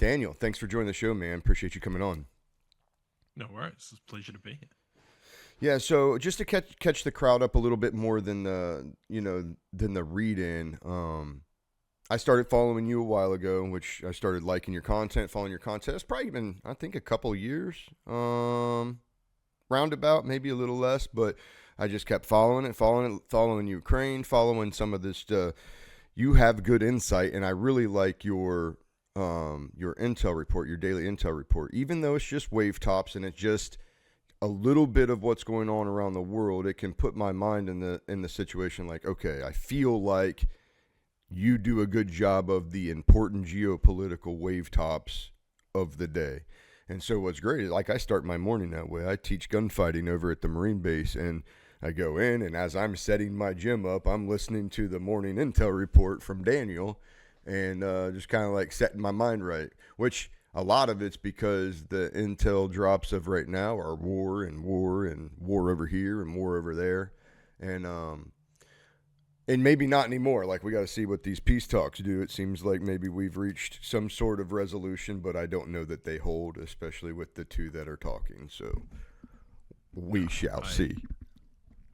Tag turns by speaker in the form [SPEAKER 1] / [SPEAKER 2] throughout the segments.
[SPEAKER 1] Daniel, thanks for joining the show, man. Appreciate you coming on.
[SPEAKER 2] No worries. It's a pleasure to be here.
[SPEAKER 1] Yeah, so just to catch the crowd up a little bit more than the read in. I started following you a while ago, which I started liking your content, following your content. It's probably been, I think, a couple years, roundabout, maybe a little less, but I just kept following Ukraine, following some of this. You have good insight, and I really like your intel report, your daily intel report, even though it's just wave tops and it's just a little bit of what's going on around the world. It can put my mind in the situation like, okay, I feel like you do a good job of the important geopolitical wave tops of the day. And so what's great is, like, I start my morning that way. I teach gunfighting over at the Marine base, and I go in, and as I'm setting my gym up, I'm listening to the morning intel report from Daniel, and just kind of like setting my mind right, which a lot of it's because the intel drops of right now are war and war and war over here and war over there. And maybe not anymore. Like, we got to see what these peace talks do. It seems like maybe we've reached some sort of resolution, but I don't know that they hold, especially with the two that are talking. So we shall see.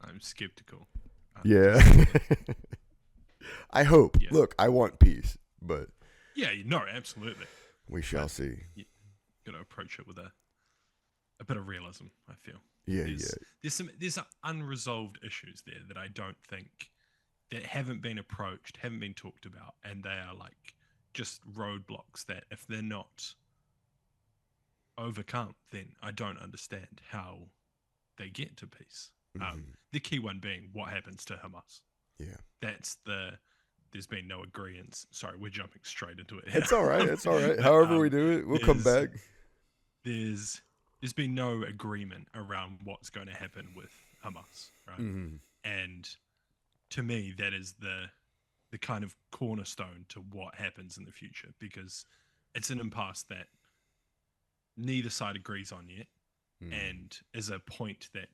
[SPEAKER 2] I'm skeptical.
[SPEAKER 1] Yeah. I hope.
[SPEAKER 2] Yeah.
[SPEAKER 1] Look, I want peace, but
[SPEAKER 2] Yeah, no, absolutely.
[SPEAKER 1] we shall see.
[SPEAKER 2] You got to approach it with a bit of realism, I feel.
[SPEAKER 1] Yeah,
[SPEAKER 2] There's unresolved issues there that I don't think that haven't been approached, haven't been talked about, and they are like just roadblocks that if they're not overcome, then I don't understand how they get to peace. The key one being what happens to Hamas.
[SPEAKER 1] Yeah.
[SPEAKER 2] There's been no agreement. Sorry, we're jumping straight into it.
[SPEAKER 1] It's all right. It's all right. However we do it, we'll come back.
[SPEAKER 2] There's been no agreement around what's going to happen with Hamas, right?
[SPEAKER 1] Mm-hmm.
[SPEAKER 2] And to me, that is the kind of cornerstone to what happens in the future, because it's an impasse that neither side agrees on yet, and is a point that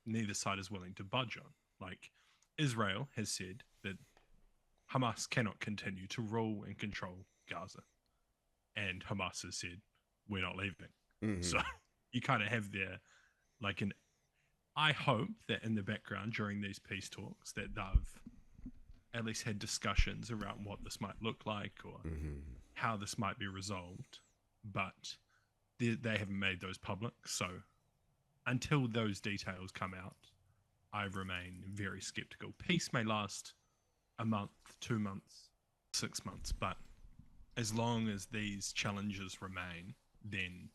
[SPEAKER 2] neither side is willing to budge on. Like, Israel has said that Hamas cannot continue to rule and control Gaza, and Hamas has said we're not leaving.
[SPEAKER 1] Mm-hmm.
[SPEAKER 2] So you kind of have there like I hope that in the background during these peace talks that they've at least had discussions around what this might look like or how this might be resolved, but they haven't made those public. So until those details come out, I remain very skeptical. Peace may last a month, 2 months, 6 months, but as long as these challenges remain, then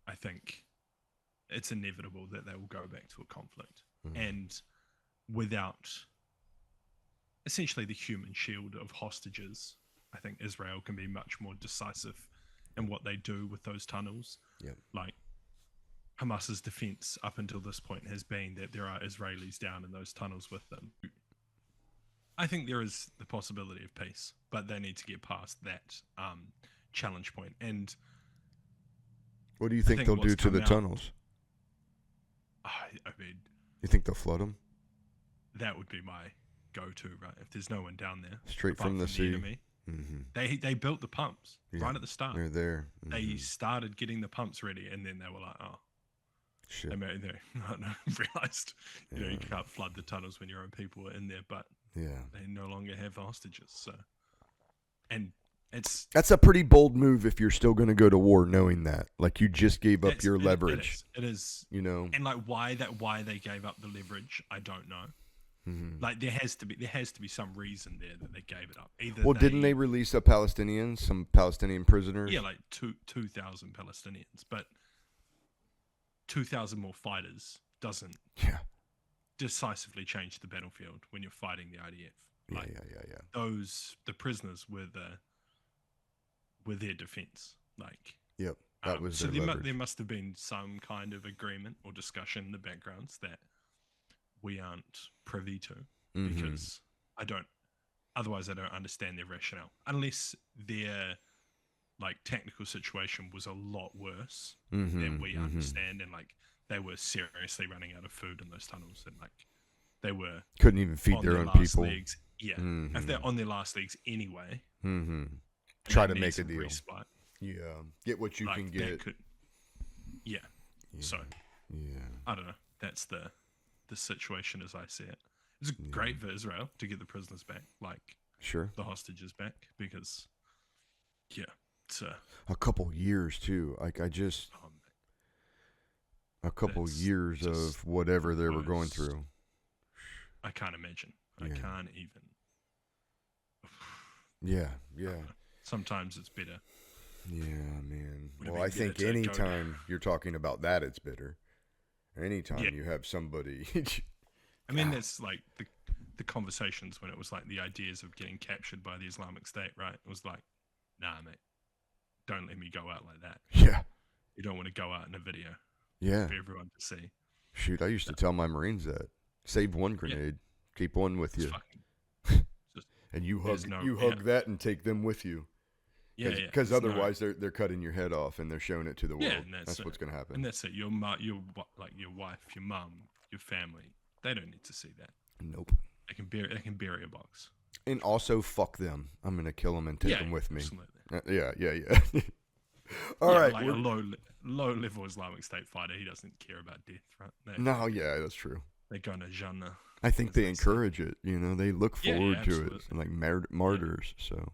[SPEAKER 2] I think it's inevitable that they will go back to a conflict. And without essentially the human shield of hostages, I think Israel can be much more decisive in what they do with those tunnels.
[SPEAKER 1] Yep.
[SPEAKER 2] Like, Hamas's defense up until this point has been that there are Israelis down in those tunnels with them. I think there is the possibility of peace, but they need to get past that challenge point. And
[SPEAKER 1] what do you think they'll do to the tunnels?
[SPEAKER 2] I mean,
[SPEAKER 1] You think they'll flood them?
[SPEAKER 2] that would be my go-to, right? If there's no one down there,
[SPEAKER 1] Straight
[SPEAKER 2] apart
[SPEAKER 1] from the sea?
[SPEAKER 2] enemy, they built the pumps right at the start.
[SPEAKER 1] They're there.
[SPEAKER 2] They started getting the pumps ready, and then they were like, "Oh,
[SPEAKER 1] Shit.
[SPEAKER 2] they realized you can't flood the tunnels when your own people are in there." But
[SPEAKER 1] Yeah.
[SPEAKER 2] they no longer have hostages. So, and
[SPEAKER 1] That's a pretty bold move if you're still going to go to war knowing that. Like, you just gave up your leverage.
[SPEAKER 2] It is.
[SPEAKER 1] You know?
[SPEAKER 2] And like why they gave up the leverage, I don't know. Like, there has to be some reason there that they gave it up. Either
[SPEAKER 1] didn't they release some Palestinian prisoners?
[SPEAKER 2] Yeah, like 2,000 Palestinians, but 2,000 more fighters doesn't decisively change the battlefield when you're fighting the IDF. Like, the prisoners were their defense. Like,
[SPEAKER 1] yep, that was
[SPEAKER 2] so
[SPEAKER 1] their leverage.
[SPEAKER 2] there must have been some kind of agreement or discussion in the backgrounds that we aren't privy to, because otherwise I don't understand their rationale, unless their like technical situation was a lot worse than we understand, and like they were seriously running out of food in those tunnels, and like they
[SPEAKER 1] couldn't even feed their own people.
[SPEAKER 2] Legs. Yeah, if they're on their last legs anyway,
[SPEAKER 1] try to make a deal.
[SPEAKER 2] Respite.
[SPEAKER 1] Yeah. Get what you
[SPEAKER 2] Like
[SPEAKER 1] can
[SPEAKER 2] that
[SPEAKER 1] get.
[SPEAKER 2] could, yeah. So
[SPEAKER 1] Yeah.
[SPEAKER 2] I don't know. That's the situation as I see it. It's great for Israel to get the prisoners back, like
[SPEAKER 1] Sure.
[SPEAKER 2] the hostages back, because yeah, it's
[SPEAKER 1] A couple years too. Like
[SPEAKER 2] um,
[SPEAKER 1] a couple
[SPEAKER 2] it's
[SPEAKER 1] years
[SPEAKER 2] just
[SPEAKER 1] of whatever
[SPEAKER 2] the
[SPEAKER 1] they were going
[SPEAKER 2] worst.
[SPEAKER 1] through.
[SPEAKER 2] I can't imagine. I
[SPEAKER 1] Yeah.
[SPEAKER 2] can't even.
[SPEAKER 1] Yeah. Yeah.
[SPEAKER 2] Sometimes it's better.
[SPEAKER 1] Yeah, man.
[SPEAKER 2] Would have
[SPEAKER 1] Well, I
[SPEAKER 2] been better
[SPEAKER 1] think
[SPEAKER 2] to go
[SPEAKER 1] anytime you're talking about that, it's bitter. Anytime
[SPEAKER 2] Yeah.
[SPEAKER 1] you have somebody.
[SPEAKER 2] I mean, that's like the conversations when it was like the ideas of getting captured by the Islamic State, right? It was like, nah, mate, don't let me go out like that.
[SPEAKER 1] Yeah.
[SPEAKER 2] You don't want to go out in a video
[SPEAKER 1] Yeah.
[SPEAKER 2] for everyone to see.
[SPEAKER 1] Shoot, I used to tell my Marines that. Save one grenade. Keep one with
[SPEAKER 2] It's
[SPEAKER 1] you.
[SPEAKER 2] fucking just,
[SPEAKER 1] And you
[SPEAKER 2] there's
[SPEAKER 1] hug
[SPEAKER 2] no-
[SPEAKER 1] you hug that and take them with you.
[SPEAKER 2] yeah,
[SPEAKER 1] Because
[SPEAKER 2] there's no-
[SPEAKER 1] otherwise they're cutting your head off and they're showing it to the world.
[SPEAKER 2] Yeah, and that's it.
[SPEAKER 1] what's going to happen.
[SPEAKER 2] and that's it. Your like your wife, your mum, your family, they don't need to see that.
[SPEAKER 1] Nope.
[SPEAKER 2] They can bury a box.
[SPEAKER 1] And also, fuck them. I'm going to kill them and take them with me.
[SPEAKER 2] Absolutely.
[SPEAKER 1] Yeah. All
[SPEAKER 2] Yeah,
[SPEAKER 1] right.
[SPEAKER 2] like a low level Islamic State fighter, he doesn't care about death, right?
[SPEAKER 1] No, yeah, that's true.
[SPEAKER 2] They're going to Jannah.
[SPEAKER 1] I think
[SPEAKER 2] as
[SPEAKER 1] they
[SPEAKER 2] they say.
[SPEAKER 1] encourage it. You know, they look
[SPEAKER 2] Yeah,
[SPEAKER 1] forward to it.
[SPEAKER 2] absolutely.
[SPEAKER 1] Like martyrs. So,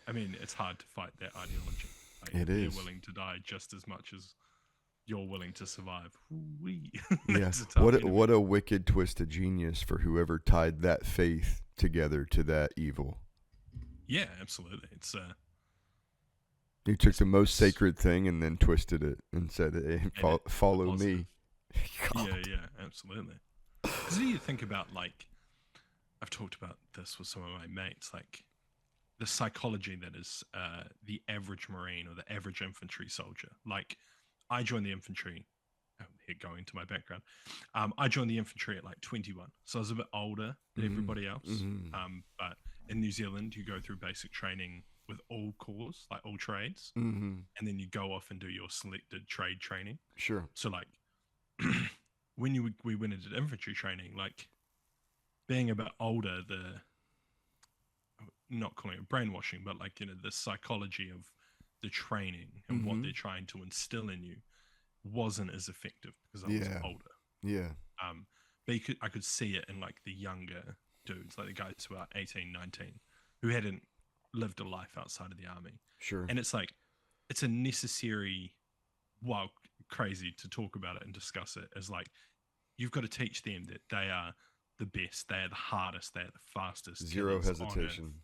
[SPEAKER 2] I mean, it's hard to fight that ideology. Like,
[SPEAKER 1] It
[SPEAKER 2] they're
[SPEAKER 1] is.
[SPEAKER 2] willing to die just as much as you're willing to survive. Wee.
[SPEAKER 1] yeah.
[SPEAKER 2] That's a tough
[SPEAKER 1] What
[SPEAKER 2] enemy.
[SPEAKER 1] what a wicked twist of genius for whoever tied that faith together to that evil.
[SPEAKER 2] Yeah, absolutely. It's
[SPEAKER 1] He took the most sacred thing and then twisted it and said, "Hey, follow me."
[SPEAKER 2] positive. Yeah, absolutely. Because you think about, like, I've talked about this with some of my mates, like the psychology that is the average Marine or the average infantry soldier. Like, I joined the infantry. Oh, here, going to my background. I joined the infantry at like 21, so I was a bit older than
[SPEAKER 1] Mhm.
[SPEAKER 2] everybody else.
[SPEAKER 1] Mhm.
[SPEAKER 2] But in New Zealand, you go through basic training with all corps, like all trades,
[SPEAKER 1] Mm-hmm.
[SPEAKER 2] and then you go off and do your selected trade training.
[SPEAKER 1] Sure.
[SPEAKER 2] So like when we went into infantry training, like being a bit older, not calling it brainwashing, but like, the psychology of the training and what
[SPEAKER 1] Mhm.
[SPEAKER 2] they're trying to instill in you wasn't as effective because I was
[SPEAKER 1] Yeah.
[SPEAKER 2] older.
[SPEAKER 1] Yeah.
[SPEAKER 2] But I could see it in like the younger dudes, like the guys who are 18, 19, who hadn't lived a life outside of the army.
[SPEAKER 1] Sure.
[SPEAKER 2] And it's like, it's a necessary, while crazy to talk about it and discuss it, is like, you've got to teach them that they are the best, they are the hardest, they are the fastest.
[SPEAKER 1] Zero
[SPEAKER 2] killers on Earth.
[SPEAKER 1] hesitation.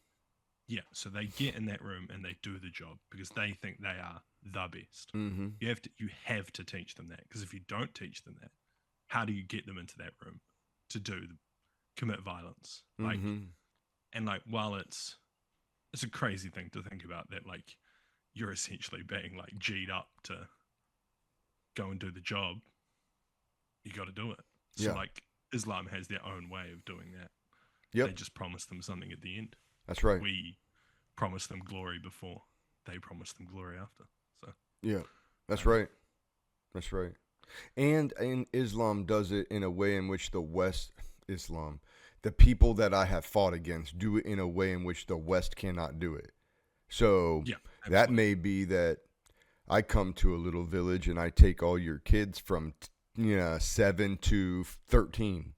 [SPEAKER 2] Yeah, so they get in that room and they do the job because they think they are the best.
[SPEAKER 1] Mm-hmm.
[SPEAKER 2] You have to teach them that, because if you don't teach them that, how do you get them into that room to commit violence? Like,
[SPEAKER 1] Mm-hmm.
[SPEAKER 2] and like, while it's a crazy thing to think about, that like you're essentially being like G'd up to go and do the job, you got to do it. So
[SPEAKER 1] Yeah.
[SPEAKER 2] like, Islam has their own way of doing that.
[SPEAKER 1] Yep.
[SPEAKER 2] They just promise them something at the end.
[SPEAKER 1] That's right.
[SPEAKER 2] We promise them glory before they promise them glory after. So
[SPEAKER 1] Yeah. That's right. That's right. And Islam does it in a way in which the West, Islam, the people that I have fought against do it in a way in which the West cannot do it. So
[SPEAKER 2] yeah,
[SPEAKER 1] that may be that I come to a little village and I take all your kids from 7 to 13.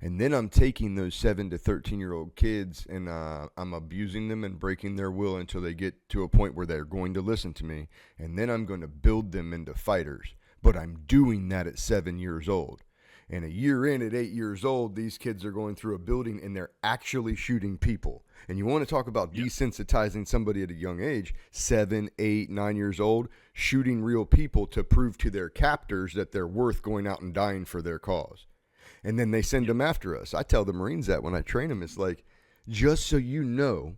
[SPEAKER 1] And then I'm taking those 7 to 13-year-old kids and I'm abusing them and breaking their will until they get to a point where they're going to listen to me. And then I'm going to build them into fighters. But I'm doing that at 7 years old. And a year in, at 8 years old, these kids are going through a building and they're actually shooting people. And you want to talk about desensitizing somebody at a young age, 7, 8, 9 years old, shooting real people to prove to their captors that they're worth going out and dying for their cause. And then they send them after us. I tell the Marines that when I train them, it's like, just so you know,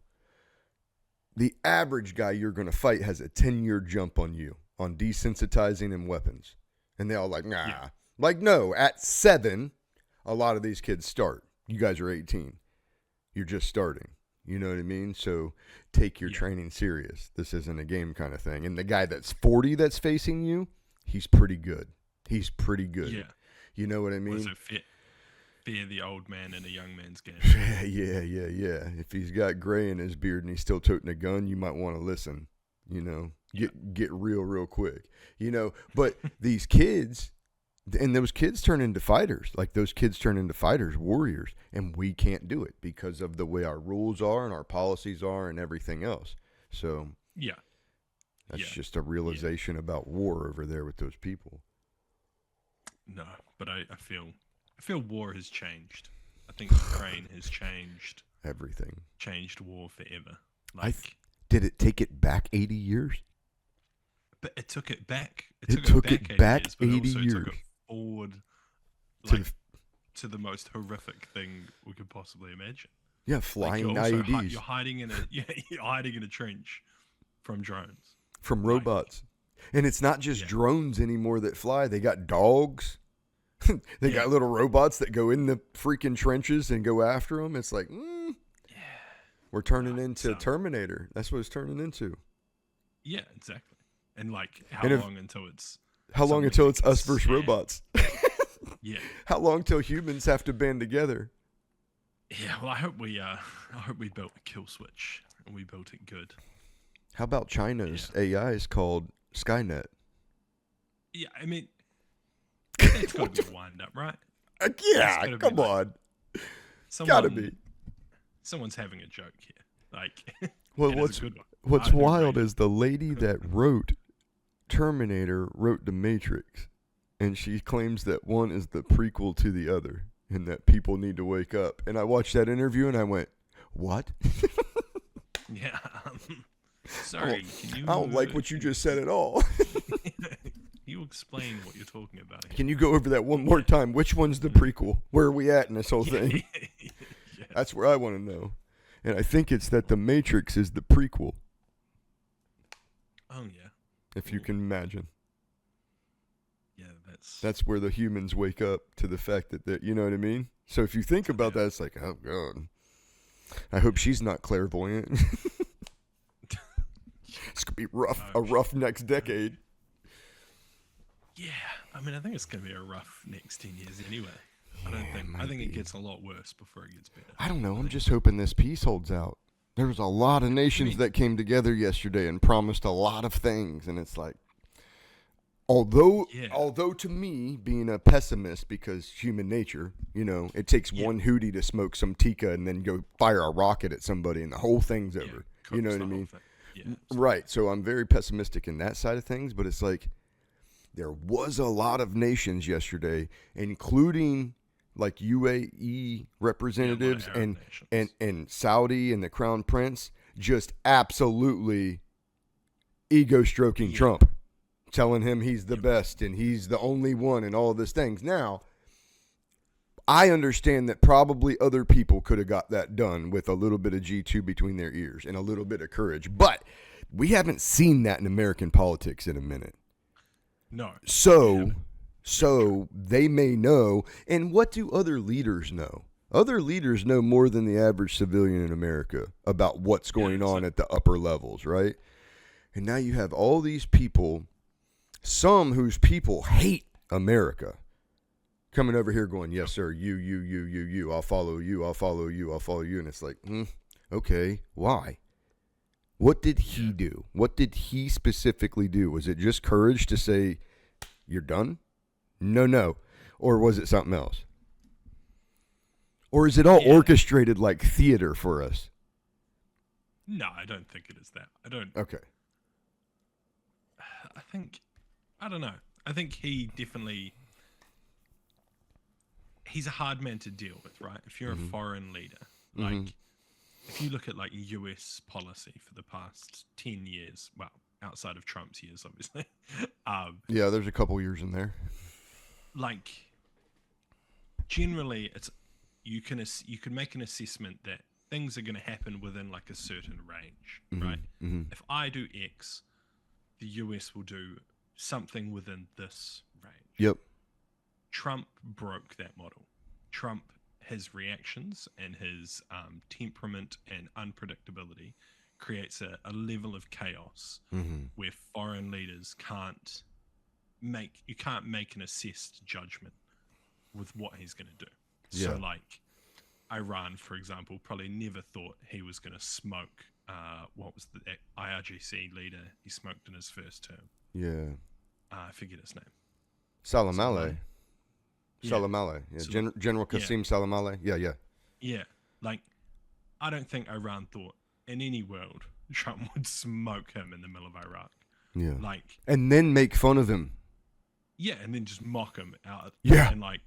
[SPEAKER 1] the average guy you're going to fight has a 10-year jump on you on desensitizing and weapons. And they all like, nah.
[SPEAKER 2] Yeah.
[SPEAKER 1] Like, no, at 7, a lot of these kids start. You guys are 18. You're just starting. You know what I mean? So take your training serious. This isn't a game kind of thing. And the guy that's 40 that's facing you, he's pretty good. He's pretty good.
[SPEAKER 2] Yeah.
[SPEAKER 1] You know what I mean?
[SPEAKER 2] Was it fear the old man in a young man's game?
[SPEAKER 1] Yeah. If he's got gray in his beard and he's still toting a gun, you might want to listen. You know, get real quick. You know, but these kids. And those kids turn into fighters. Like those kids turn into fighters, warriors, and we can't do it because of the way our rules are and our policies are and everything else. So
[SPEAKER 2] Yeah.
[SPEAKER 1] that's just a realization about war over there with those people.
[SPEAKER 2] No, but I feel war has changed. I think Ukraine has changed
[SPEAKER 1] Everything.
[SPEAKER 2] war forever.
[SPEAKER 1] Did it take it back 80 years?
[SPEAKER 2] But it took it back.
[SPEAKER 1] It took it back
[SPEAKER 2] 80
[SPEAKER 1] 80
[SPEAKER 2] years. But it also
[SPEAKER 1] years.
[SPEAKER 2] took it forward,
[SPEAKER 1] To
[SPEAKER 2] like to the most horrific thing we could possibly imagine.
[SPEAKER 1] Yeah,
[SPEAKER 2] Like
[SPEAKER 1] flying
[SPEAKER 2] you're also
[SPEAKER 1] IEDs
[SPEAKER 2] you're hiding in a you're hiding in a trench from drones.
[SPEAKER 1] from
[SPEAKER 2] Like,
[SPEAKER 1] robots. And it's not just
[SPEAKER 2] Yeah.
[SPEAKER 1] drones anymore that fly. They got dogs. They
[SPEAKER 2] Yeah.
[SPEAKER 1] got little robots that go in the freaking trenches and go after them. It's like, we're turning into
[SPEAKER 2] so-
[SPEAKER 1] Terminator. That's what it's turning into.
[SPEAKER 2] Yeah, exactly. And like how
[SPEAKER 1] And if-
[SPEAKER 2] long until it's
[SPEAKER 1] How long
[SPEAKER 2] something
[SPEAKER 1] until
[SPEAKER 2] that
[SPEAKER 1] it's
[SPEAKER 2] can
[SPEAKER 1] us versus
[SPEAKER 2] stand?
[SPEAKER 1] robots?
[SPEAKER 2] Yeah.
[SPEAKER 1] How long till humans have to band together?
[SPEAKER 2] Yeah, well I hope we built a kill switch and we built it good.
[SPEAKER 1] How about China's AI is called Skynet?
[SPEAKER 2] Yeah, I mean it's gotta be a wind up, right?
[SPEAKER 1] Yeah,
[SPEAKER 2] gotta be
[SPEAKER 1] come
[SPEAKER 2] like-
[SPEAKER 1] on.
[SPEAKER 2] Someone,
[SPEAKER 1] Gotta be.
[SPEAKER 2] Someone's having a joke here. Like
[SPEAKER 1] Well,
[SPEAKER 2] and it's a good one.
[SPEAKER 1] what's
[SPEAKER 2] I do
[SPEAKER 1] wild
[SPEAKER 2] agree.
[SPEAKER 1] is the lady that wrote Terminator wrote The Matrix, and she claims that one is the prequel to the other, and that people need to wake up. And I watched that interview, and I went, "What?
[SPEAKER 2] Yeah. Sorry, can you
[SPEAKER 1] I don't like what you just said at all."
[SPEAKER 2] you explain what you're talking about here?
[SPEAKER 1] Can you go over that one more time? Which one's the prequel? Where are we at in this whole thing?
[SPEAKER 2] Yeah.
[SPEAKER 1] That's where I want to know. And I think it's that The Matrix is the prequel,
[SPEAKER 2] Oh yeah.
[SPEAKER 1] if you can imagine.
[SPEAKER 2] Yeah, that's
[SPEAKER 1] That's where the humans wake up to the fact that you know what I mean? So if you think about
[SPEAKER 2] Yeah.
[SPEAKER 1] that, it's like, oh, God. I hope she's not clairvoyant. It's going to be rough, a rough next decade.
[SPEAKER 2] yeah. I mean, I think it's gonna be a rough next 10 years anyway. I don't think. I
[SPEAKER 1] might
[SPEAKER 2] think it
[SPEAKER 1] be.
[SPEAKER 2] gets a lot worse before it gets better.
[SPEAKER 1] I don't know. I'm just hoping this peace holds out. There was a lot of nations that came together yesterday and promised a lot of things, and it's like, although to me, being a pessimist, because human nature, you know, it takes one hootie to smoke some tika and then go fire a rocket at somebody, and the whole thing's over. You know what I mean?
[SPEAKER 2] Yeah.
[SPEAKER 1] Right. So I'm very pessimistic in that side of things, but it's like there was a lot of nations yesterday, including like UAE representatives
[SPEAKER 2] Arab
[SPEAKER 1] and Saudi and the Crown Prince, just absolutely ego stroking Trump, telling him he's the best and he's the only one and all of these things. Now, I understand that probably other people could have got that done with a little bit of G2 between their ears and a little bit of courage, but we haven't seen that in American politics in a minute.
[SPEAKER 2] No.
[SPEAKER 1] So they may know. And what do other leaders know? Other leaders know more than the average civilian in America about what's going on at the upper levels, right? And now you have all these people, some whose people hate America, coming over here going, yes, sir, you, I'll follow you, I'll follow you, I'll follow you. And it's like, okay, why? What did he do? What did he specifically do? Was it just courage to say, you're done? No. Or was it something else? Or is it all orchestrated like theater for us?
[SPEAKER 2] No, I don't think it is that. I don't.
[SPEAKER 1] Okay.
[SPEAKER 2] I don't know. I think he definitely. He's a hard man to deal with, right? If you're a foreign leader, like if you look at like US policy for the past 10 years, well, outside of Trump's years, obviously,
[SPEAKER 1] Yeah, there's a couple years in there.
[SPEAKER 2] like generally it's you can make an assessment that things are going to happen within like a certain range, right? If I do X, the US will do something within this range.
[SPEAKER 1] Yep.
[SPEAKER 2] Trump broke that model. Trump, his reactions and his temperament and unpredictability creates a level of chaos where foreign leaders can't make an assessed judgment with what he's going to do.
[SPEAKER 1] Yeah.
[SPEAKER 2] So like Iran, for example, probably never thought he was going to smoke what was the IRGC leader he smoked in his first term?
[SPEAKER 1] Yeah.
[SPEAKER 2] I forget his name.
[SPEAKER 1] Salamale.
[SPEAKER 2] Yeah.
[SPEAKER 1] Salamale. Yeah.
[SPEAKER 2] So,
[SPEAKER 1] General
[SPEAKER 2] yeah.
[SPEAKER 1] Qasim Salamale. Yeah, yeah.
[SPEAKER 2] Yeah. Like, I don't think Iran thought in any world Trump would smoke him in the middle of Iraq.
[SPEAKER 1] Yeah.
[SPEAKER 2] Like,
[SPEAKER 1] And then make fun of him.
[SPEAKER 2] yeah, and then just mock him out.
[SPEAKER 1] Yeah.
[SPEAKER 2] And like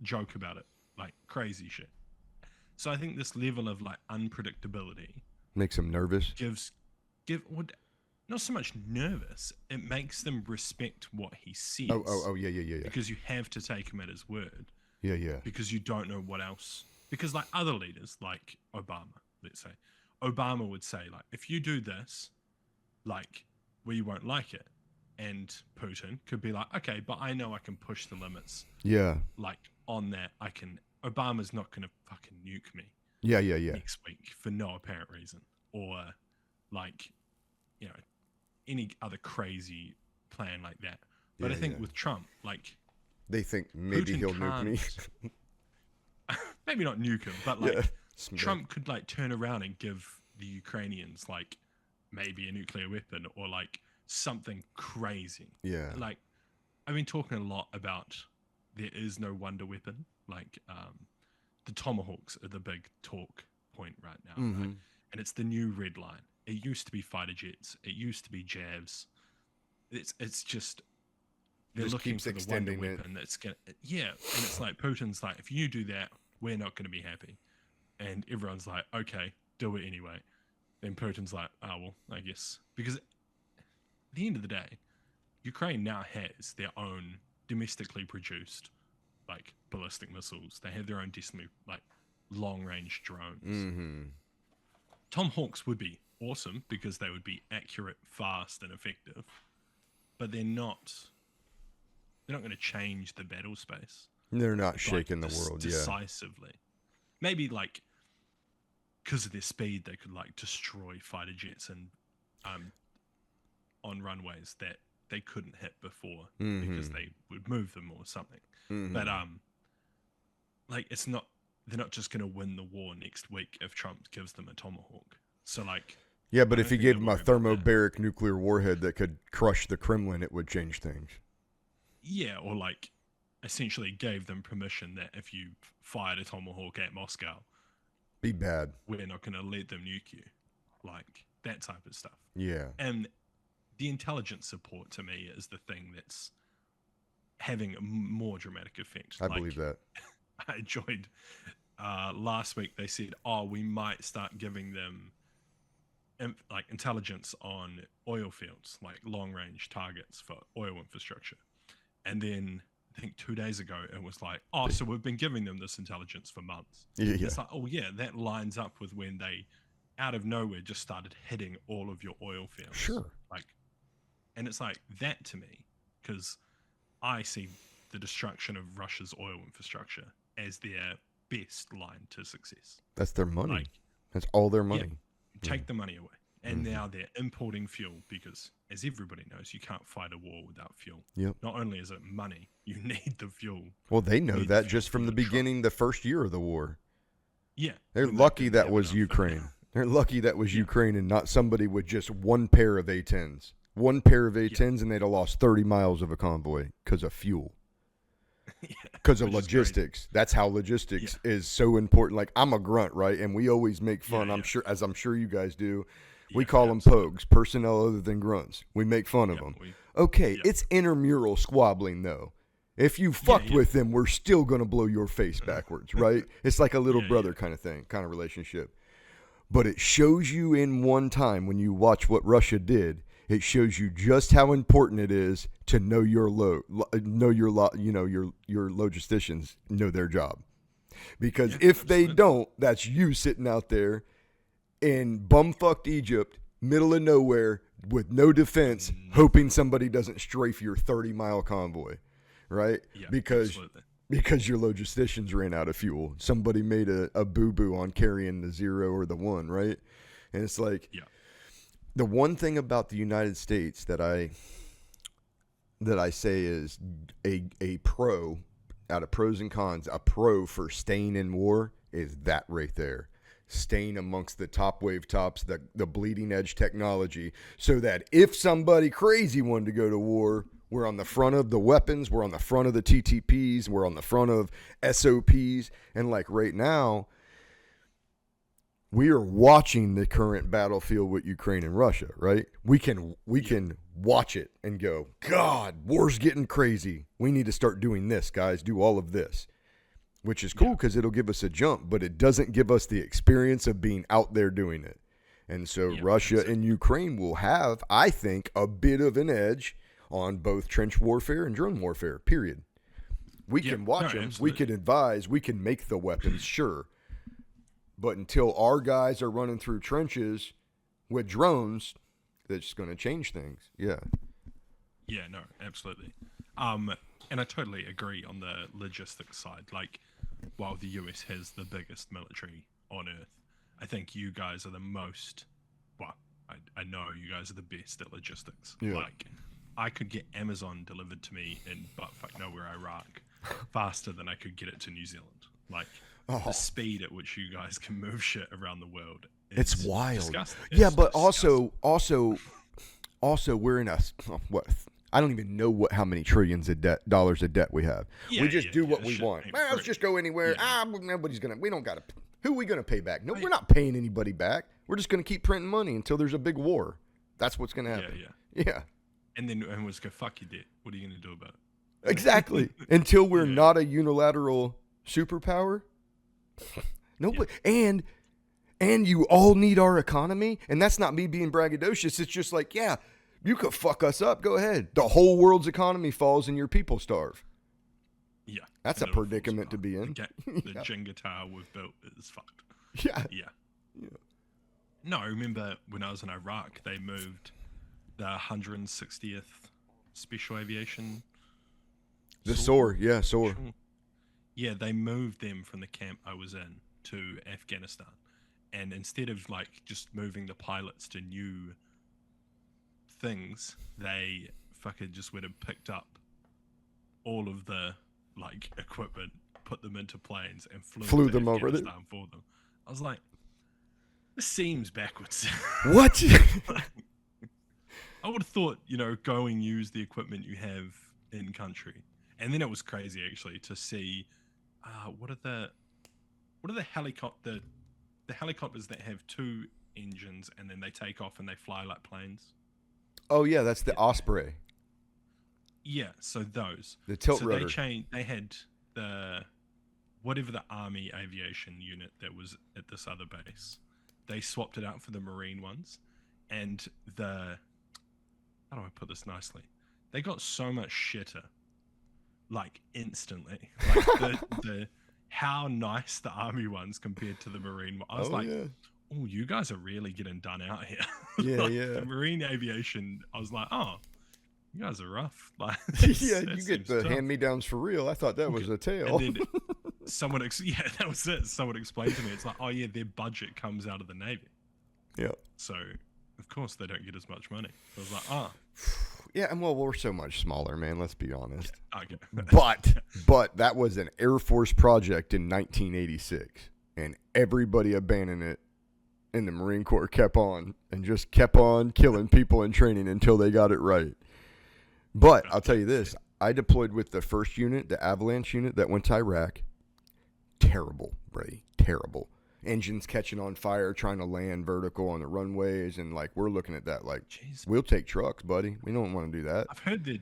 [SPEAKER 2] joke about it. Like crazy shit. So I think this level of like unpredictability
[SPEAKER 1] Makes him nervous.
[SPEAKER 2] would not so much nervous. It makes them respect what he says.
[SPEAKER 1] Oh, yeah.
[SPEAKER 2] Because you have to take him at his word.
[SPEAKER 1] Yeah.
[SPEAKER 2] Because you don't know what else. Because like other leaders, like Obama, let's say, Obama would say like, if you do this, like we won't like it, and Putin could be like, okay, but I know I can push the limits.
[SPEAKER 1] Yeah.
[SPEAKER 2] Like on that, Obama's not gonna fucking nuke me.
[SPEAKER 1] Yeah.
[SPEAKER 2] Next week for no apparent reason, or like, you know, any other crazy plan like that. But
[SPEAKER 1] Yeah,
[SPEAKER 2] I think
[SPEAKER 1] yeah.
[SPEAKER 2] with Trump, like,
[SPEAKER 1] They think maybe
[SPEAKER 2] Putin
[SPEAKER 1] he'll nuke me.
[SPEAKER 2] maybe not nuke him, but like
[SPEAKER 1] Yeah.
[SPEAKER 2] Trump could like turn around and give the Ukrainians like maybe a nuclear weapon or like something crazy.
[SPEAKER 1] Yeah.
[SPEAKER 2] Like, I've been talking a lot about there is no wonder weapon. Like, the Tomahawks are the big talk point right now,
[SPEAKER 1] Mm-hmm.
[SPEAKER 2] right? And it's the new red line. It used to be fighter jets. It used to be jabs. It's just they're
[SPEAKER 1] Just
[SPEAKER 2] looking
[SPEAKER 1] keeps
[SPEAKER 2] for the wonder
[SPEAKER 1] extending it.
[SPEAKER 2] weapon that's gonna, yeah. And it's like Putin's like, if you do that, we're not going to be happy. And everyone's like, okay, do it anyway. Then Putin's like, oh well, I guess, because at the end of the day, Ukraine now has their own domestically produced like ballistic missiles. They have their own like long range drones.
[SPEAKER 1] Mm-hmm.
[SPEAKER 2] Tomahawks would be awesome because they would be accurate, fast, and effective. But they're not going to change the battle space.
[SPEAKER 1] They're not
[SPEAKER 2] Like,
[SPEAKER 1] shaking the world. Yeah.
[SPEAKER 2] decisively. Maybe like because of their speed, they could like destroy fighter jets and on runways that they couldn't hit before because
[SPEAKER 1] Mhm.
[SPEAKER 2] they would move them or something.
[SPEAKER 1] Mhm.
[SPEAKER 2] But like it's not. They're not just going to win the war next week if Trump gives them a Tomahawk. So like,
[SPEAKER 1] Yeah, but
[SPEAKER 2] I
[SPEAKER 1] if
[SPEAKER 2] don't
[SPEAKER 1] he
[SPEAKER 2] think
[SPEAKER 1] gave
[SPEAKER 2] they
[SPEAKER 1] him a
[SPEAKER 2] worry about that.
[SPEAKER 1] thermobaric nuclear warhead that could crush the Kremlin, it would change things.
[SPEAKER 2] Yeah, or like essentially gave them permission that if you fired a Tomahawk at Moscow,
[SPEAKER 1] Be bad.
[SPEAKER 2] we're not going to let them nuke you. Like that type of stuff.
[SPEAKER 1] Yeah.
[SPEAKER 2] And the intelligence support to me is the thing that's having a more dramatic effect.
[SPEAKER 1] I
[SPEAKER 2] Like,
[SPEAKER 1] believe that.
[SPEAKER 2] I enjoyed last week they said, oh, we might start giving them like intelligence on oil fields, like long range targets for oil infrastructure. And then I think 2 days ago it was like, oh, so we've been giving them this intelligence for months.
[SPEAKER 1] Yeah.
[SPEAKER 2] It's like, oh yeah, that lines up with when they out of nowhere just started hitting all of your oil fields.
[SPEAKER 1] Sure.
[SPEAKER 2] Like, and it's like that to me, because I see the destruction of Russia's oil infrastructure as their best line to success.
[SPEAKER 1] That's their money.
[SPEAKER 2] Like,
[SPEAKER 1] That's all their money.
[SPEAKER 2] take the money away. And
[SPEAKER 1] Mhm.
[SPEAKER 2] now they're importing fuel because, as everybody knows, you can't fight a war without fuel.
[SPEAKER 1] Yep.
[SPEAKER 2] Not only is it money, you need the fuel.
[SPEAKER 1] Well, they know
[SPEAKER 2] Need
[SPEAKER 1] that
[SPEAKER 2] fuel
[SPEAKER 1] just from
[SPEAKER 2] for
[SPEAKER 1] the
[SPEAKER 2] the truck.
[SPEAKER 1] beginning, the first year of the war.
[SPEAKER 2] Yeah.
[SPEAKER 1] They're
[SPEAKER 2] when they
[SPEAKER 1] lucky
[SPEAKER 2] didn't
[SPEAKER 1] that
[SPEAKER 2] have
[SPEAKER 1] was
[SPEAKER 2] enough for
[SPEAKER 1] Ukraine. They're lucky that was Ukraine and not somebody with just one pair of A-10s. One pair of A-10s and they'd have lost 30 miles of a convoy because of fuel.
[SPEAKER 2] Yeah,
[SPEAKER 1] Because of
[SPEAKER 2] which is crazy.
[SPEAKER 1] logistics. That's how logistics is so important. Like, I'm a grunt, right? And we always make fun,
[SPEAKER 2] Yeah,
[SPEAKER 1] I'm
[SPEAKER 2] yeah.
[SPEAKER 1] sure, as I'm sure you guys do. We
[SPEAKER 2] Yeah,
[SPEAKER 1] call them
[SPEAKER 2] absolutely.
[SPEAKER 1] pogues, personnel other than grunts. We make fun of
[SPEAKER 2] Yeah,
[SPEAKER 1] them.
[SPEAKER 2] we-
[SPEAKER 1] Okay,
[SPEAKER 2] yeah.
[SPEAKER 1] it's intramural squabbling, though. If you fucked
[SPEAKER 2] yeah.
[SPEAKER 1] with them, we're still going to blow your face backwards, right? It's like a little
[SPEAKER 2] Yeah,
[SPEAKER 1] brother
[SPEAKER 2] yeah.
[SPEAKER 1] kind of thing, kind of relationship. But it shows you in one time when you watch what Russia did. It shows you just how important it is to know your your logisticians know their job. Because
[SPEAKER 2] Yeah,
[SPEAKER 1] if they
[SPEAKER 2] absolutely.
[SPEAKER 1] don't, that's you sitting out there in bumfucked Egypt, middle of nowhere, with no defense, hoping somebody doesn't strafe your 30-mile convoy, right?
[SPEAKER 2] Yeah,
[SPEAKER 1] because
[SPEAKER 2] absolutely.
[SPEAKER 1] your logisticians ran out of fuel. Somebody made a boo-boo on carrying the 0 or the 1, right? And it's like,
[SPEAKER 2] Yeah.
[SPEAKER 1] the one thing about the United States that I say is a pro, out of pros and cons, a pro for staying in war is that right there. staying amongst the top wave tops, the bleeding edge technology, so that if somebody crazy wanted to go to war, we're on the front of the weapons, we're on the front of the TTPs, we're on the front of SOPs. And like right now, we are watching the current battlefield with Ukraine and Russia, right? We can watch it and go, God, war's getting crazy. We need to start doing this, guys. Do all of this, which is cool because it'll give us a jump, but it doesn't give us the experience of being out there doing it. And so Russia and Ukraine will have, I think, a bit of an edge on both trench warfare and drone warfare, period. We can watch them. Absolutely. We can advise. We can make the weapons, sure. But until our guys are running through trenches with drones, that's going to change things. Yeah.
[SPEAKER 2] Yeah, no, absolutely. And I totally agree on the logistics side. Like, while the US has the biggest military on Earth, I think you guys are the most, well, I know you guys are the best at logistics.
[SPEAKER 1] Yeah.
[SPEAKER 2] Like, I could get Amazon delivered to me in buttfuck nowhere, Iraq, faster than I could get it to New Zealand. Like, the speed at which you guys can move shit around the world.
[SPEAKER 1] It's wild.
[SPEAKER 2] Disgusting.
[SPEAKER 1] Yeah, but also we're in a, what, I don't even know how many trillions of dollars of debt we have. We just do what we want. Let's just go anywhere. Nobody's going to, we don't got to, who are we going to pay back? No, we're not paying anybody back. We're just going to keep printing money until there's a big war. That's what's going to happen. Yeah.
[SPEAKER 2] And then we'll just go, fuck you, debt. What are you going to do about it?
[SPEAKER 1] Exactly. Until we're not a unilateral superpower. Nobody. And you all need our economy. And that's not me being braggadocious. It's just like, yeah, you could fuck us up. Go ahead. The whole world's economy falls and your people starve.
[SPEAKER 2] Yeah.
[SPEAKER 1] That's a predicament to be in.
[SPEAKER 2] The Jenga tower we've built is fucked.
[SPEAKER 1] Yeah.
[SPEAKER 2] No, I remember when I was in Iraq, they moved the 160th Special Aviation.
[SPEAKER 1] The SOAR. Yeah, SOAR.
[SPEAKER 2] Yeah, they moved them from the camp I was in to Afghanistan. And instead of like just moving the pilots to new things, they fucking just went and picked up all of the like equipment, put them into planes and flew them over there for them. I was like, this seems backwards.
[SPEAKER 1] What?
[SPEAKER 2] I would have thought, go and use the equipment you have in country. And then it was crazy actually to see what are the helicopters that have two engines and then they take off and they fly like planes.
[SPEAKER 1] Oh yeah, that's the Osprey.
[SPEAKER 2] Yeah, so those.
[SPEAKER 1] The tilt rotor.
[SPEAKER 2] They had whatever the Army aviation unit that was at this other base. They swapped it out for the Marine ones, and how do I put this nicely? They got so much shitter, like instantly. Like the how nice the Army ones compared to the Marine one. I was oh, you guys are really getting done out here.
[SPEAKER 1] Yeah,
[SPEAKER 2] The Marine aviation, I was like, oh, you guys are rough. Like,
[SPEAKER 1] you get the hand-me-downs for real. I thought that was a tale.
[SPEAKER 2] And then that was it. Someone explained to me, it's like, oh yeah, their budget comes out of the Navy.
[SPEAKER 1] Yeah.
[SPEAKER 2] So, of course, they don't get as much money. I was like,
[SPEAKER 1] Yeah, and well, we're so much smaller, man. Let's be honest.
[SPEAKER 2] Okay.
[SPEAKER 1] But that was an Air Force project in 1986, and everybody abandoned it, and the Marine Corps kept on killing people in training until they got it right. But I'll tell you this: I deployed with the first unit, the Avalanche unit that went to Iraq. Terrible, Brady. Terrible. Engines catching on fire, trying to land vertical on the runways, and like we're looking at that like, jeez, we'll take trucks, buddy. We don't want to do that.
[SPEAKER 2] I heard the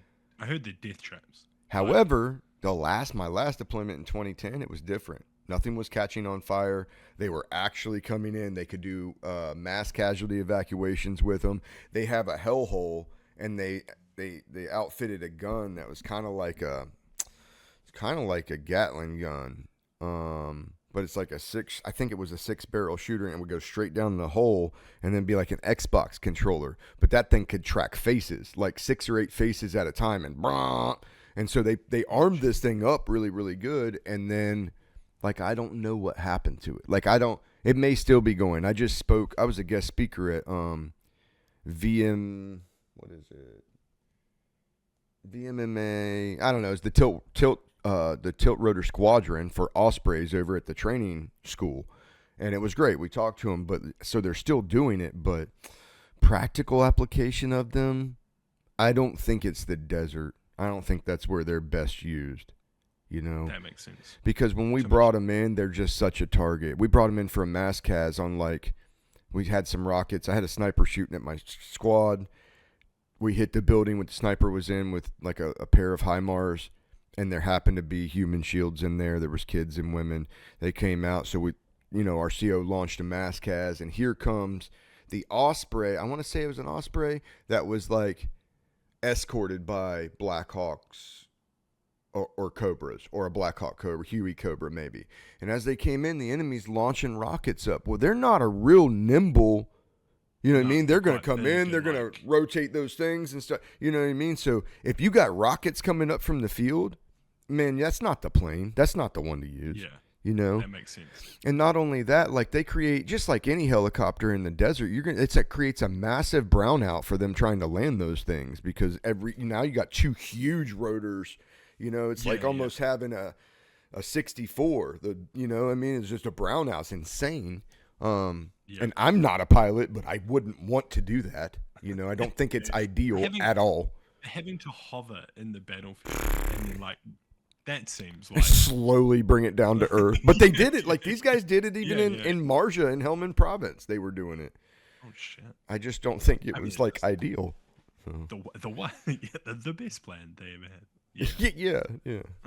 [SPEAKER 2] death traps.
[SPEAKER 1] However, my last deployment in 2010, it was different. Nothing was catching on fire. They were actually coming in. They could do mass casualty evacuations with them. They have a hellhole, and they outfitted a gun that was kind of like a Gatling gun. But it's like I think it was a 6-barrel shooter, and it would go straight down the hole and then be like an Xbox controller. But that thing could track faces, like 6 or 8 faces at a time, and so they armed this thing up really, really good. And then, like, I don't know what happened to it. Like, it may still be going. I was a guest speaker at VMMA. I don't know. It's the tilt rotor squadron for Ospreys over at the training school, and it was great. We talked to them, but so they're still doing it, but practical application of them, I don't think it's the desert. I don't think that's where they're best used. You know,
[SPEAKER 2] That makes sense.
[SPEAKER 1] because when we brought them in, they're just such a target. We brought them in for a mass cas on like, we had some rockets. I had a sniper shooting at my squad. We hit the building with the sniper was in with like a pair of HIMARS, and there happened to be human shields in there. There was kids and women. They came out, so we, our CO launched a mass cas, and here comes the Osprey. I want to say it was an Osprey that was like escorted by Black Hawks or Cobras, or a Black Hawk Cobra, Huey Cobra maybe. And as they came in, the enemy's launching rockets up. Well, they're not a real nimble, you know what I mean? They're going to come in, they're going to rotate those things and stuff, you know what I mean? So if you got rockets coming up from the field, man, that's not the plane. That's not the one to use.
[SPEAKER 2] Yeah.
[SPEAKER 1] You know?
[SPEAKER 2] That makes sense.
[SPEAKER 1] And not only that, like they create, just like any helicopter in the desert, it creates a massive brownout for them trying to land those things, because now you got two huge rotors. It's like almost having a 64. It's just a brownout. It's insane. And I'm not a pilot, but I wouldn't want to do that. I don't think it's ideal at all.
[SPEAKER 2] Having to hover in the battlefield and then that seems like
[SPEAKER 1] slowly bring it down to earth. But they did it. Like these guys did it even in Marja in Helmand Province. They were doing it.
[SPEAKER 2] Oh shit! I
[SPEAKER 1] just don't think it was ideal. So.
[SPEAKER 2] The one, the best plan they ever had.
[SPEAKER 1] Yeah.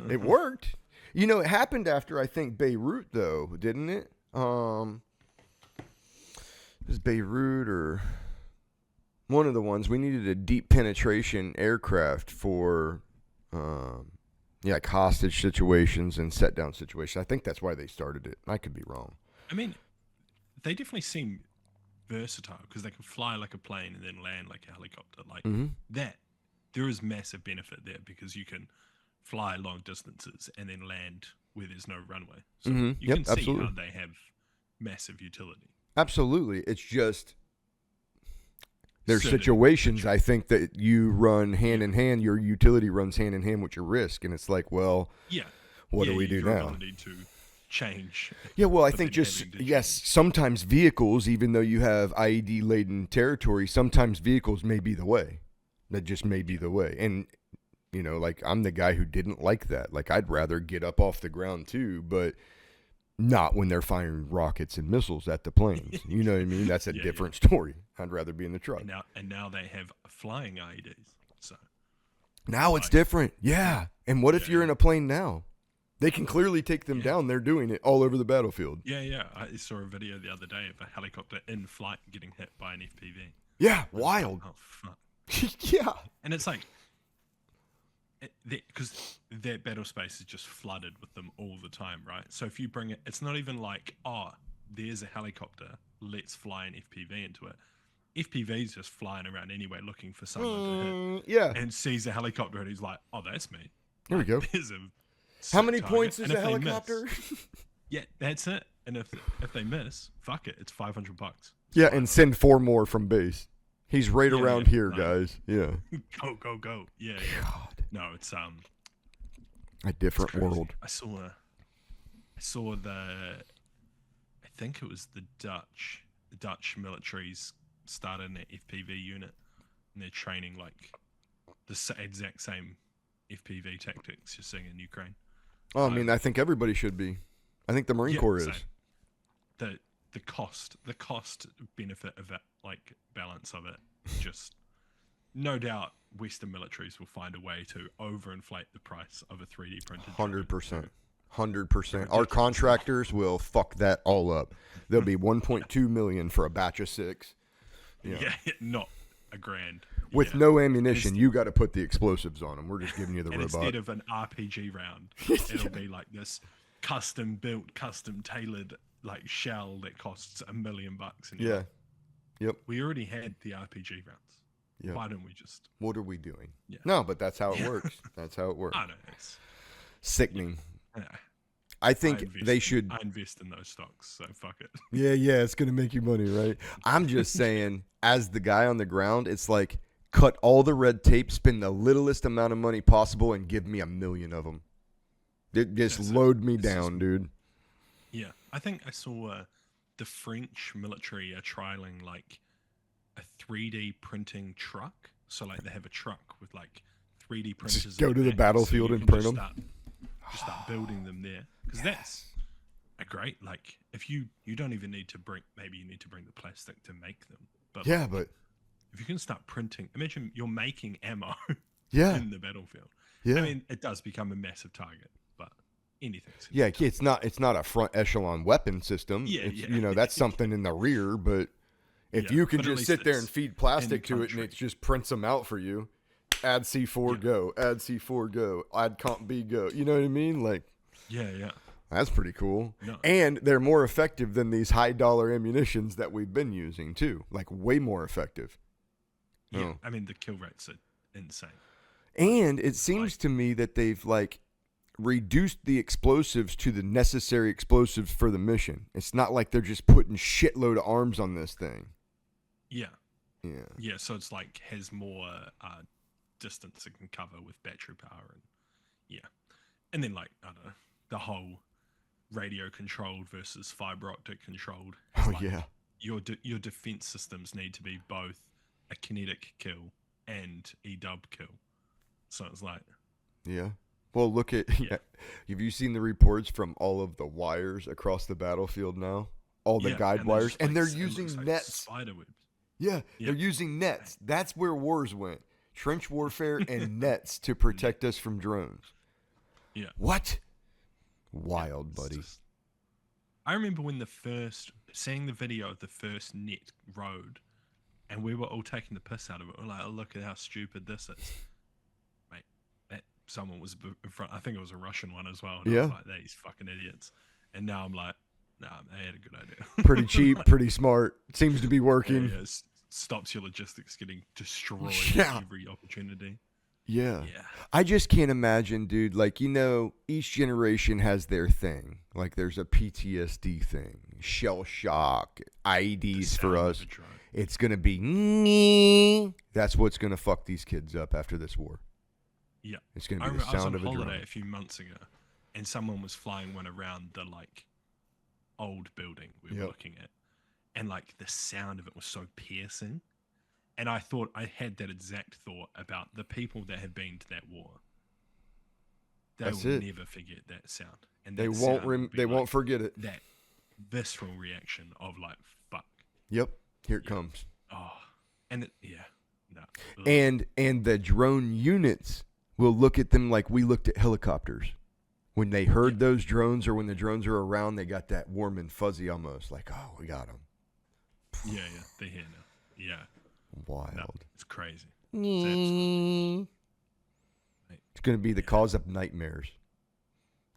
[SPEAKER 1] It worked. It happened after, I think, Beirut, though, didn't it? It was Beirut or one of the ones. We needed a deep penetration aircraft for, like hostage situations and set down situations. I think that's why they started it. I could be wrong.
[SPEAKER 2] I mean, they definitely seem versatile because they can fly like a plane and then land like a helicopter. That. There is massive benefit there because you can fly long distances and then land where there's no runway. So you can see how they have massive utility.
[SPEAKER 1] Absolutely. It's just there's situations, I think, that you run hand in hand. Your utility runs hand in hand with your risk. And it's like, well, what do we do now?
[SPEAKER 2] Ability to change.
[SPEAKER 1] Yeah, well, I think sometimes vehicles, even though you have IED-laden territory, sometimes vehicles may be the way. That just may be the way. And, I'm the guy who didn't like that. Like, I'd rather get up off the ground too, but not when they're firing rockets and missiles at the planes. You know what I mean? That's a different story. I'd rather be in the truck.
[SPEAKER 2] And now they have flying IEDs. So
[SPEAKER 1] now it's different. Yeah. And what if you're in a plane now? They can clearly take them down. They're doing it all over the battlefield.
[SPEAKER 2] Yeah. I saw a video the other day of a helicopter in flight getting hit by an FPV.
[SPEAKER 1] Yeah, wild.
[SPEAKER 2] Oh, fuck.
[SPEAKER 1] Yeah. And
[SPEAKER 2] it's like, because their battle space is just flooded with them all the time, right? So if you bring it, it's not even like, there's a helicopter, let's fly an FPV into it. FPV's just flying around anyway looking for someone to hit. And sees a helicopter and he's like, oh, that's me.
[SPEAKER 1] Here we go. How many points is a helicopter?
[SPEAKER 2] That's it. And if they miss, fuck it, it's $500.
[SPEAKER 1] Yeah, and send 4 more from base. He's right around here, guys. Yeah.
[SPEAKER 2] Go. Yeah.
[SPEAKER 1] God.
[SPEAKER 2] No, it's
[SPEAKER 1] a different world.
[SPEAKER 2] I saw I think it was the Dutch militaries started an FPV unit, and they're training like the exact same FPV tactics you're seeing in Ukraine.
[SPEAKER 1] Oh, I think everybody should be. I think the Marine Corps is.
[SPEAKER 2] The cost benefit of it, like balance of it, just no doubt Western militaries will find a way to overinflate the price of a 3D printed
[SPEAKER 1] 100%. Our contractors will fuck that all up. There'll be 1.2 million for a batch of 6.
[SPEAKER 2] Yeah, not $1,000.
[SPEAKER 1] With no ammunition, you got to put the explosives on them. We're just giving you the robot.
[SPEAKER 2] Instead of an RPG round, it'll be like this custom built, custom tailored like shell that costs $1 million. And
[SPEAKER 1] Yep.
[SPEAKER 2] We already had the RPG rounds. Yep. Why don't we just?
[SPEAKER 1] What are we doing? Yeah. No, but that's how it works. That's how it works.
[SPEAKER 2] I know. It's
[SPEAKER 1] sickening. Yeah. I think they should.
[SPEAKER 2] I invest in those stocks, so fuck it.
[SPEAKER 1] Yeah, it's gonna make you money, right? I'm just saying, as the guy on the ground, it's like cut all the red tape, spend the littlest amount of money possible, and give me 1 million of them. Just load me down, dude.
[SPEAKER 2] Yeah, I think I saw the French military are trialing like a 3D printing truck. So like they have a truck with like 3D printers.
[SPEAKER 1] Just go
[SPEAKER 2] in
[SPEAKER 1] to the
[SPEAKER 2] back,
[SPEAKER 1] battlefield
[SPEAKER 2] you
[SPEAKER 1] and
[SPEAKER 2] can
[SPEAKER 1] print
[SPEAKER 2] just
[SPEAKER 1] them.
[SPEAKER 2] start building them there, because that's a great, like, if you don't even need to bring, maybe you need to bring the plastic to make them, but
[SPEAKER 1] Yeah,
[SPEAKER 2] like,
[SPEAKER 1] but
[SPEAKER 2] if you can start printing, imagine you're making ammo
[SPEAKER 1] yeah,
[SPEAKER 2] in the battlefield.
[SPEAKER 1] yeah.
[SPEAKER 2] I mean, it does become a massive target, but anything's
[SPEAKER 1] Yeah, it's not a front echelon weapon system.
[SPEAKER 2] Yeah,
[SPEAKER 1] It's,
[SPEAKER 2] yeah.
[SPEAKER 1] that's something in the rear, but if
[SPEAKER 2] Yeah,
[SPEAKER 1] you can
[SPEAKER 2] but at
[SPEAKER 1] just
[SPEAKER 2] least
[SPEAKER 1] sit there
[SPEAKER 2] it's
[SPEAKER 1] and feed plastic
[SPEAKER 2] in
[SPEAKER 1] to it and
[SPEAKER 2] country.
[SPEAKER 1] it just prints them out for you, add C4
[SPEAKER 2] Yeah.
[SPEAKER 1] go, add C4 go, add comp B go. You know what I mean? Like,
[SPEAKER 2] Yeah.
[SPEAKER 1] that's pretty cool.
[SPEAKER 2] No.
[SPEAKER 1] And they're more effective than these high dollar ammunitions that we've been using too. Like way more effective.
[SPEAKER 2] Yeah,
[SPEAKER 1] Oh.
[SPEAKER 2] I mean the kill rates are insane.
[SPEAKER 1] And it seems to me that they've like reduced the explosives to the necessary explosives for the mission. It's not like they're just putting shitload of arms on this thing.
[SPEAKER 2] Yeah,
[SPEAKER 1] Yeah.
[SPEAKER 2] so it's like has more distance it can cover with battery power, and and then like I don't know, the whole radio controlled versus fiber optic controlled. It's
[SPEAKER 1] Oh
[SPEAKER 2] like
[SPEAKER 1] yeah.
[SPEAKER 2] your defense systems need to be both a kinetic kill and EW kill. So it's like
[SPEAKER 1] Yeah. Well, look at
[SPEAKER 2] Yeah.
[SPEAKER 1] have you seen the reports from all of the wires across the battlefield now? All the guide
[SPEAKER 2] and
[SPEAKER 1] wires, and they're
[SPEAKER 2] it looks
[SPEAKER 1] using
[SPEAKER 2] like
[SPEAKER 1] nets.
[SPEAKER 2] spider webs.
[SPEAKER 1] Yeah,
[SPEAKER 2] Yeah.
[SPEAKER 1] they're using nets. That's where wars went. Trench warfare and nets to protect us from drones.
[SPEAKER 2] Yeah.
[SPEAKER 1] What? Wild,
[SPEAKER 2] It's
[SPEAKER 1] buddy.
[SPEAKER 2] just- I remember when seeing the video of the first net road, and we were all taking the piss out of it. We're like, oh, look at how stupid this is. Mate, that someone was in front. I think it was a Russian one as well. And I was
[SPEAKER 1] Yeah.
[SPEAKER 2] like, these fucking idiots. And now I'm like, nah, they had a good idea.
[SPEAKER 1] Pretty cheap, pretty smart. Seems to be working.
[SPEAKER 2] Yeah, stops your logistics getting destroyed
[SPEAKER 1] Yeah.
[SPEAKER 2] at every opportunity.
[SPEAKER 1] Yeah.
[SPEAKER 2] Yeah.
[SPEAKER 1] I just can't imagine, dude. Like, each generation has their thing. Like, there's a PTSD thing, shell shock, IEDs for
[SPEAKER 2] Sound of
[SPEAKER 1] us.
[SPEAKER 2] a drone.
[SPEAKER 1] It's going to be, that's what's going to fuck these kids up after this war.
[SPEAKER 2] Yeah.
[SPEAKER 1] It's going to
[SPEAKER 2] I
[SPEAKER 1] be the
[SPEAKER 2] remember I was
[SPEAKER 1] sound
[SPEAKER 2] on
[SPEAKER 1] of a
[SPEAKER 2] holiday
[SPEAKER 1] drone.
[SPEAKER 2] a few months ago, and someone was flying one around the like old building we were
[SPEAKER 1] Yep.
[SPEAKER 2] looking at, and like the sound of it was so piercing. And I thought I had that exact thought about the people that have been to that war. They
[SPEAKER 1] That's
[SPEAKER 2] will
[SPEAKER 1] it.
[SPEAKER 2] never forget that sound, and
[SPEAKER 1] They
[SPEAKER 2] that
[SPEAKER 1] won't
[SPEAKER 2] sound will be
[SPEAKER 1] they
[SPEAKER 2] like
[SPEAKER 1] won't forget it.
[SPEAKER 2] that visceral reaction of like fuck.
[SPEAKER 1] Yep. Here it
[SPEAKER 2] Yeah.
[SPEAKER 1] comes.
[SPEAKER 2] Oh, and no. Ugh.
[SPEAKER 1] And the drone units will look at them like we looked at helicopters. When they heard those drones, or when the drones are around, they got that warm and fuzzy almost, like, oh, we got them.
[SPEAKER 2] yeah, they're here now. Yeah, no,
[SPEAKER 1] Wild.
[SPEAKER 2] it's crazy.
[SPEAKER 1] It's going to be the cause of nightmares.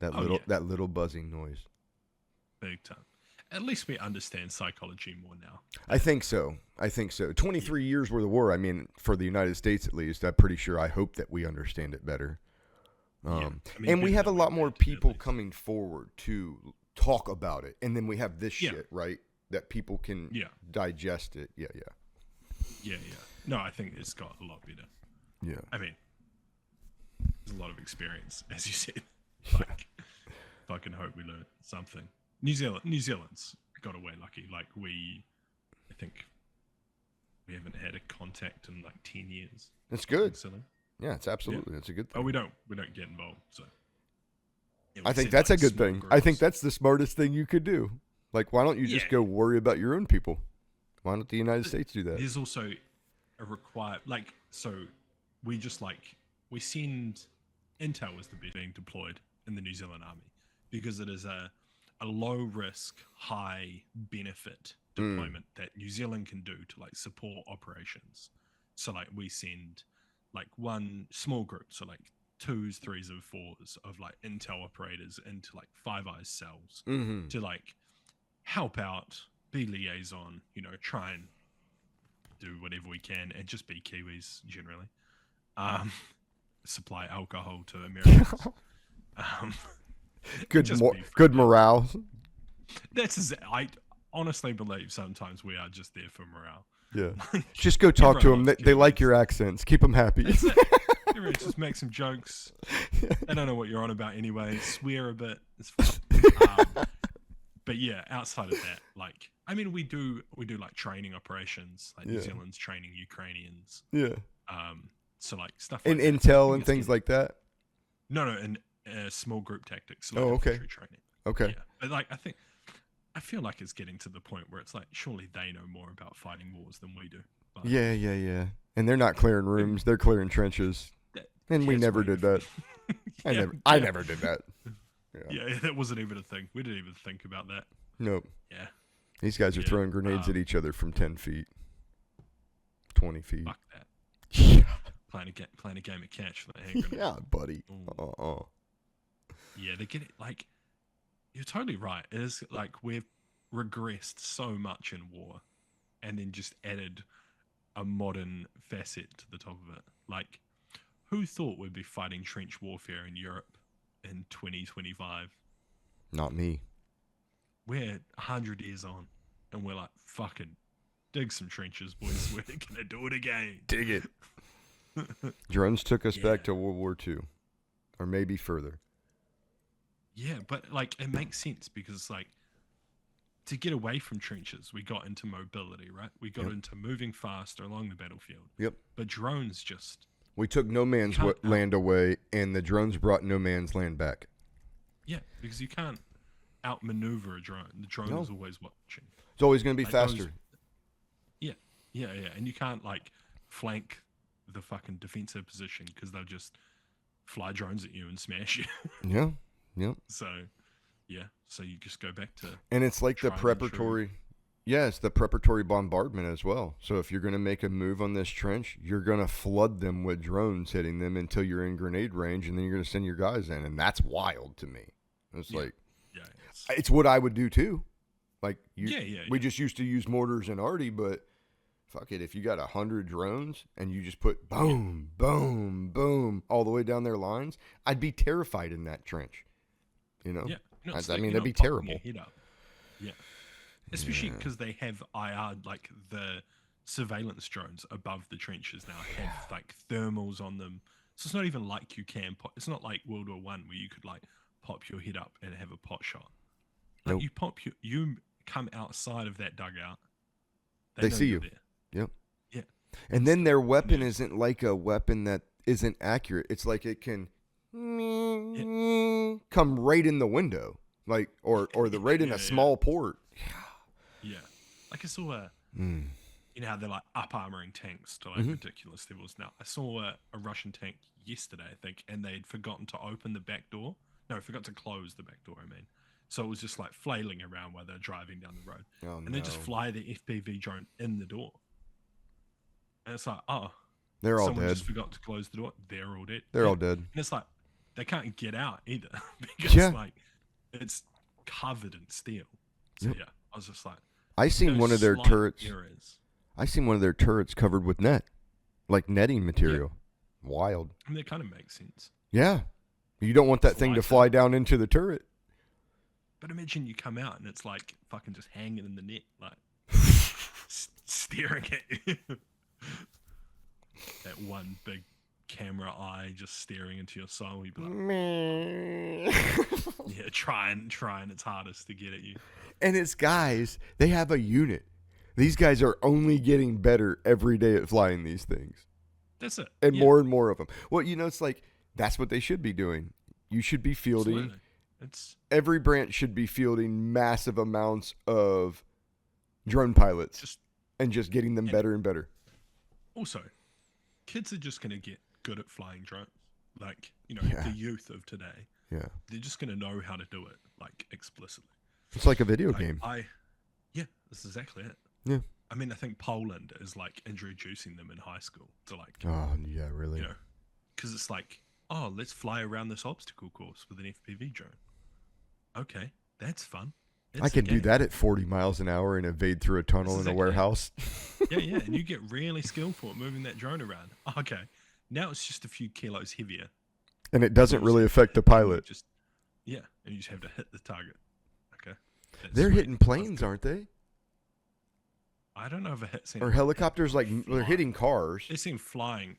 [SPEAKER 2] Oh,
[SPEAKER 1] That little buzzing noise.
[SPEAKER 2] Big time. At least we understand psychology more now.
[SPEAKER 1] I think so. 23 years worth of war. I mean, for the United States at least, I'm pretty sure. I hope that we understand it better.
[SPEAKER 2] I mean,
[SPEAKER 1] And we
[SPEAKER 2] better
[SPEAKER 1] have a
[SPEAKER 2] than
[SPEAKER 1] lot
[SPEAKER 2] we
[SPEAKER 1] more
[SPEAKER 2] did, at
[SPEAKER 1] people
[SPEAKER 2] least.
[SPEAKER 1] coming forward to talk about it. And then we have this
[SPEAKER 2] Yeah.
[SPEAKER 1] shit, right? That people can
[SPEAKER 2] Yeah.
[SPEAKER 1] digest it. Yeah.
[SPEAKER 2] Yeah. No, I think it's got a lot better.
[SPEAKER 1] Yeah.
[SPEAKER 2] I mean, there's a lot of experience, as you said. Like, fucking hope we learn something. New Zealand's got away lucky. Like I think we haven't had a contact in like 10 years.
[SPEAKER 1] That's good.
[SPEAKER 2] Silly.
[SPEAKER 1] Yeah, it's absolutely. That's a good
[SPEAKER 2] But
[SPEAKER 1] thing.
[SPEAKER 2] we don't get involved. So yeah,
[SPEAKER 1] I
[SPEAKER 2] we
[SPEAKER 1] think
[SPEAKER 2] send,
[SPEAKER 1] that's a
[SPEAKER 2] like,
[SPEAKER 1] good
[SPEAKER 2] small
[SPEAKER 1] thing. I think
[SPEAKER 2] groups.
[SPEAKER 1] that's the smartest thing you could do. Like, why don't you just
[SPEAKER 2] Yeah.
[SPEAKER 1] go worry about your own people? Why don't the United States do that?
[SPEAKER 2] There's also a required, like, so we just like we send intel as the being deployed in the New Zealand Army because it is a low risk, high benefit deployment that New Zealand can do to like support operations. So like we send like one small group, so like 2s, 3s, and 4s of like intel operators into like Five Eyes cells
[SPEAKER 1] Mm-hmm.
[SPEAKER 2] to like help out, be liaison, try and do whatever we can and just be Kiwis generally. Supply alcohol to Americans.
[SPEAKER 1] Good,
[SPEAKER 2] just be
[SPEAKER 1] good
[SPEAKER 2] friendly.
[SPEAKER 1] morale.
[SPEAKER 2] I honestly believe sometimes we are just there for morale.
[SPEAKER 1] Yeah. Just go talk to them.
[SPEAKER 2] Everyone
[SPEAKER 1] They
[SPEAKER 2] loves
[SPEAKER 1] like
[SPEAKER 2] Kiwis.
[SPEAKER 1] your accents. Keep them happy.
[SPEAKER 2] Everyone just make some jokes. They don't know what you're on about anyway. Swear a bit. It's fun. but yeah, outside of that, like, I mean, we do like training operations, like New
[SPEAKER 1] Yeah.
[SPEAKER 2] Zealand's training Ukrainians.
[SPEAKER 1] Yeah.
[SPEAKER 2] So like stuff
[SPEAKER 1] And
[SPEAKER 2] like that. I
[SPEAKER 1] intel
[SPEAKER 2] think
[SPEAKER 1] and
[SPEAKER 2] it's
[SPEAKER 1] things
[SPEAKER 2] getting,
[SPEAKER 1] like that.
[SPEAKER 2] no, in small group tactics, like
[SPEAKER 1] Oh, okay.
[SPEAKER 2] infantry training.
[SPEAKER 1] Okay.
[SPEAKER 2] Yeah, but like I feel like it's getting to the point where it's like surely they know more about fighting wars than we do. But
[SPEAKER 1] Yeah. And they're not clearing rooms; they're clearing trenches.
[SPEAKER 2] that-
[SPEAKER 1] And we
[SPEAKER 2] that's
[SPEAKER 1] never
[SPEAKER 2] way
[SPEAKER 1] did that.
[SPEAKER 2] different.
[SPEAKER 1] I
[SPEAKER 2] Yeah.
[SPEAKER 1] never did that.
[SPEAKER 2] Yeah, that wasn't even a thing. We didn't even think about that.
[SPEAKER 1] Nope.
[SPEAKER 2] Yeah,
[SPEAKER 1] These guys are
[SPEAKER 2] Yeah,
[SPEAKER 1] throwing grenades at
[SPEAKER 2] um,
[SPEAKER 1] each other from 10 feet, 20 feet.
[SPEAKER 2] fuck that.
[SPEAKER 1] Yeah,
[SPEAKER 2] Playing a game of catch with a hand grenade.
[SPEAKER 1] yeah, buddy.
[SPEAKER 2] Ooh. Yeah, they get it. Like, you're totally right. It is like we've regressed so much in war, and then just added a modern facet to the top of it. Like, who thought we'd be fighting trench warfare in Europe in 2025?
[SPEAKER 1] Not me.
[SPEAKER 2] We're 100 years on, and we're like, fucking dig some trenches, boys. We're gonna do it again.
[SPEAKER 1] Dig it. Drones took us
[SPEAKER 2] Yeah.
[SPEAKER 1] back to World War II, or maybe further.
[SPEAKER 2] Yeah, but like it makes sense because it's like to get away from trenches, we got into mobility, right? We got
[SPEAKER 1] Yep.
[SPEAKER 2] into moving faster along the battlefield.
[SPEAKER 1] Yep.
[SPEAKER 2] But drones just
[SPEAKER 1] We took no man's
[SPEAKER 2] Can't-
[SPEAKER 1] land away, and the drones brought no man's land back.
[SPEAKER 2] yeah, because you can't outmaneuver a drone. The drone
[SPEAKER 1] No.
[SPEAKER 2] is always watching.
[SPEAKER 1] It's always going to be
[SPEAKER 2] Like
[SPEAKER 1] faster.
[SPEAKER 2] those- Yeah, and you can't like flank the fucking defensive position because they'll just fly drones at you and smash you.
[SPEAKER 1] Yeah. Yep.
[SPEAKER 2] So, yeah, so you just go back to
[SPEAKER 1] And it's like the
[SPEAKER 2] Tried and true.
[SPEAKER 1] preparatory. Yeah, it's the preparatory bombardment as well. So if you're going to make a move on this trench, you're going to flood them with drones hitting them until you're in grenade range, and then you're going to send your guys in, and that's wild to me. It's
[SPEAKER 2] Yeah.
[SPEAKER 1] like
[SPEAKER 2] yeah,
[SPEAKER 1] it's what I would do too. Like you,
[SPEAKER 2] yeah.
[SPEAKER 1] we just used to use mortars and arty, but fuck it, if you got 100 drones and you just put boom, boom, boom all the way down their lines, I'd be terrified in that trench. You know?
[SPEAKER 2] Yeah, no,
[SPEAKER 1] I
[SPEAKER 2] it's
[SPEAKER 1] mean,
[SPEAKER 2] you're
[SPEAKER 1] that'd be
[SPEAKER 2] not popping
[SPEAKER 1] terrible.
[SPEAKER 2] your head up. Yeah, especially because they have IR, like the surveillance drones above the trenches now have like thermals on them, so it's not even like you can pop. It's not like World War One where you could like pop your head up and have a pot shot. Like
[SPEAKER 1] Nope.
[SPEAKER 2] you pop you come outside of that dugout,
[SPEAKER 1] They
[SPEAKER 2] know
[SPEAKER 1] see
[SPEAKER 2] you're
[SPEAKER 1] you.
[SPEAKER 2] there.
[SPEAKER 1] Yep.
[SPEAKER 2] Yeah,
[SPEAKER 1] And then their weapon isn't like a weapon that isn't accurate. It's like it can come right in the window, like or the right in
[SPEAKER 2] Yeah,
[SPEAKER 1] a
[SPEAKER 2] yeah.
[SPEAKER 1] small port.
[SPEAKER 2] yeah. Like I saw a.
[SPEAKER 1] Mm.
[SPEAKER 2] You know how they're like up armoring tanks to like
[SPEAKER 1] Mhm.
[SPEAKER 2] ridiculous levels now. I saw a Russian tank yesterday, I think, and they'd forgotten to open the back door. No, forgot to close the back door, I mean. So it was just like flailing around while they're driving down the road.
[SPEAKER 1] Oh,
[SPEAKER 2] And they just fly the FPV drone in the door. And it's like, oh,
[SPEAKER 1] They're all
[SPEAKER 2] someone
[SPEAKER 1] dead.
[SPEAKER 2] just forgot to close the door. They're all dead.
[SPEAKER 1] They're
[SPEAKER 2] Yeah.
[SPEAKER 1] all dead.
[SPEAKER 2] And it's like, they can't get out either because
[SPEAKER 1] Yeah.
[SPEAKER 2] like it's covered in steel. So
[SPEAKER 1] Yep.
[SPEAKER 2] yeah, I was just like,
[SPEAKER 1] I seen
[SPEAKER 2] those
[SPEAKER 1] one of their
[SPEAKER 2] slight
[SPEAKER 1] turrets.
[SPEAKER 2] errors.
[SPEAKER 1] I seen one of their turrets covered with net, like netting material. Wild.
[SPEAKER 2] I mean, that kind of makes sense.
[SPEAKER 1] Yeah. You don't want that thing to
[SPEAKER 2] Fly
[SPEAKER 1] fly down into the turret.
[SPEAKER 2] But imagine you come out and it's like fucking just hanging in the net, like staring at you. That one big camera eye just staring into your soul. You'd be like, yeah, trying its hardest to get at you.
[SPEAKER 1] And it's guys, they have a unit. These guys are only getting better every day at flying these things.
[SPEAKER 2] That's it.
[SPEAKER 1] And
[SPEAKER 2] Yeah,
[SPEAKER 1] more of them. Well, you know, it's like, that's what they should be doing. You should be fielding,
[SPEAKER 2] absolutely. It's
[SPEAKER 1] every branch should be fielding massive amounts of drone pilots
[SPEAKER 2] just
[SPEAKER 1] and just getting them
[SPEAKER 2] and-
[SPEAKER 1] better and better.
[SPEAKER 2] also, kids are just going to get good at flying drones. Like, you know,
[SPEAKER 1] Yeah.
[SPEAKER 2] the youth of today,
[SPEAKER 1] Yeah.
[SPEAKER 2] they're just going to know how to do it, like, explicitly.
[SPEAKER 1] It's like a video
[SPEAKER 2] Like,
[SPEAKER 1] game.
[SPEAKER 2] Yeah, that's exactly it.
[SPEAKER 1] Yeah.
[SPEAKER 2] I mean, I think Poland is like introducing them in high school to like,
[SPEAKER 1] Oh, yeah, really.
[SPEAKER 2] you know, because it's like, oh, let's fly around this obstacle course with an FPV drone. Okay, that's fun.
[SPEAKER 1] I
[SPEAKER 2] It's a
[SPEAKER 1] can do
[SPEAKER 2] game.
[SPEAKER 1] that at 40 miles an hour and evade through a tunnel in a
[SPEAKER 2] exactly it.
[SPEAKER 1] warehouse.
[SPEAKER 2] Yeah, and you get really skillful at moving that drone around. Okay, now it's just a few kilos heavier.
[SPEAKER 1] And it doesn't
[SPEAKER 2] You
[SPEAKER 1] really
[SPEAKER 2] just-
[SPEAKER 1] affect the
[SPEAKER 2] and you
[SPEAKER 1] pilot.
[SPEAKER 2] Just yeah, and you just have to hit the target. Okay, that's
[SPEAKER 1] They're
[SPEAKER 2] sweet.
[SPEAKER 1] hitting planes, aren't they?
[SPEAKER 2] I don't know if it hits
[SPEAKER 1] Or helicopters, like they're
[SPEAKER 2] Fly.
[SPEAKER 1] hitting cars.
[SPEAKER 2] They seem flying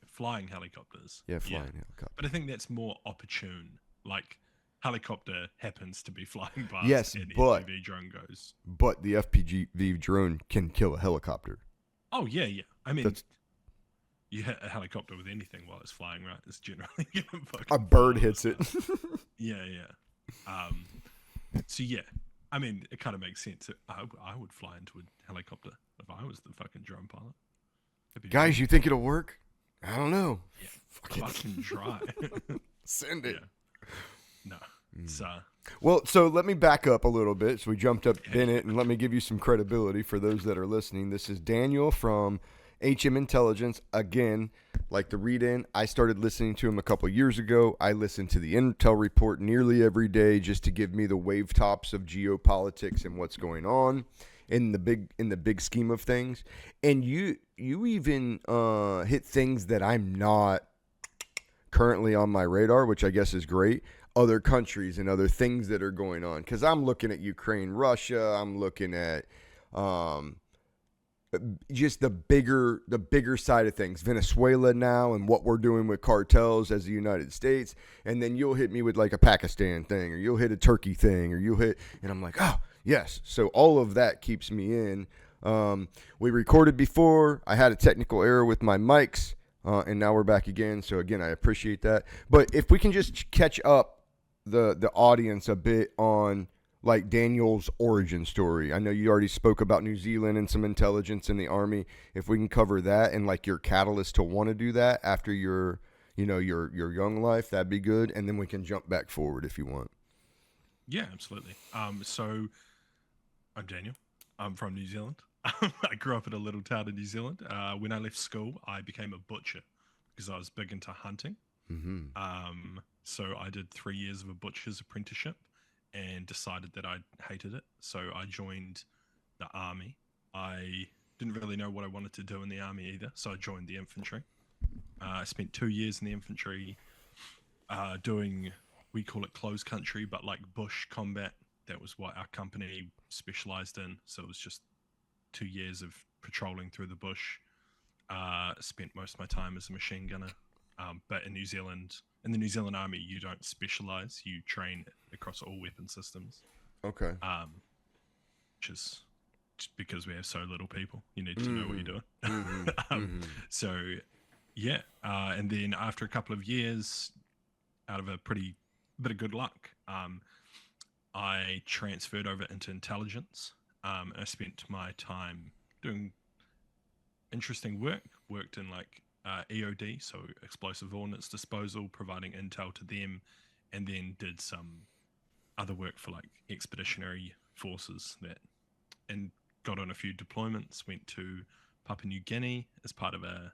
[SPEAKER 2] helicopters.
[SPEAKER 1] Yeah, flying helicopters.
[SPEAKER 2] But I think that's more opportune. Like helicopter happens to be flying past
[SPEAKER 1] Yes,
[SPEAKER 2] and
[SPEAKER 1] but
[SPEAKER 2] FPV drone goes.
[SPEAKER 1] the FPV drone can kill a helicopter.
[SPEAKER 2] Oh yeah, yeah. I mean,
[SPEAKER 1] That's
[SPEAKER 2] you hit a helicopter with anything while it's flying, right? It's generally gonna fucking
[SPEAKER 1] a bird
[SPEAKER 2] fly
[SPEAKER 1] hits it.
[SPEAKER 2] Yeah, yeah. So yeah, I mean, it kind of makes sense. I would fly into a helicopter if I was the fucking drone pilot. It'd be
[SPEAKER 1] Guys,
[SPEAKER 2] me.
[SPEAKER 1] you think it'll work? I don't know.
[SPEAKER 2] Yeah,
[SPEAKER 1] Fuck it.
[SPEAKER 2] fucking try.
[SPEAKER 1] Send it.
[SPEAKER 2] Yeah. No, it's
[SPEAKER 1] Well, so let me back up a little bit. So we jumped up Bennett, and let me give you some credibility for those that are listening. This is Daniel from HM Intelligence. Again, like the read in, I started listening to him a couple years ago. I listen to the Intel Report nearly every day just to give me the wave tops of geopolitics and what's going on in the big scheme of things. And you even hit things that I'm not currently on my radar, which I guess is great. Other countries and other things that are going on, because I'm looking at Ukraine, Russia. I'm looking at just the bigger side of things, Venezuela now, and what we're doing with cartels as the United States. And then you'll hit me with like a Pakistan thing, or you'll hit a Turkey thing, or you'll hit, and I'm like, oh yes. So all of that keeps me in. We recorded before. I had a technical error with my mics, and now we're back again. So again, I appreciate that. But if we can just catch up the audience a bit on like Daniel's origin story. I know you already spoke about New Zealand and some intelligence in the Army. If we can cover that and like your catalyst to want to do that after your young life, that'd be good. And then we can jump back forward if you want.
[SPEAKER 2] yeah, absolutely. So I'm Daniel. I'm from New Zealand. I grew up in a little town in New Zealand. When I left school, I became a butcher because I was big into hunting. So I did 3 years of a butcher's apprenticeship and decided that I hated it. So I joined the army. I didn't really know what I wanted to do in the army either. So I joined the infantry. I spent 2 years in the infantry doing, we call it closed country, but like bush combat. That was what our company specialized in. So it was just 2 years of patrolling through the bush. Spent most of my time as a machine gunner. But in New Zealand, in the New Zealand Army, you don't specialize. You train across all weapon systems.
[SPEAKER 1] Okay.
[SPEAKER 2] Which is just because we have so little people. You need to know what you're doing. So, yeah. And then after a couple of years, out of a pretty bit of good luck, I transferred over into intelligence. And I spent my time doing interesting work. Worked in like EOD, so explosive ordnance disposal, providing intel to them, and then did some other work for like expeditionary forces and got on a few deployments. Went to Papua New Guinea as part of a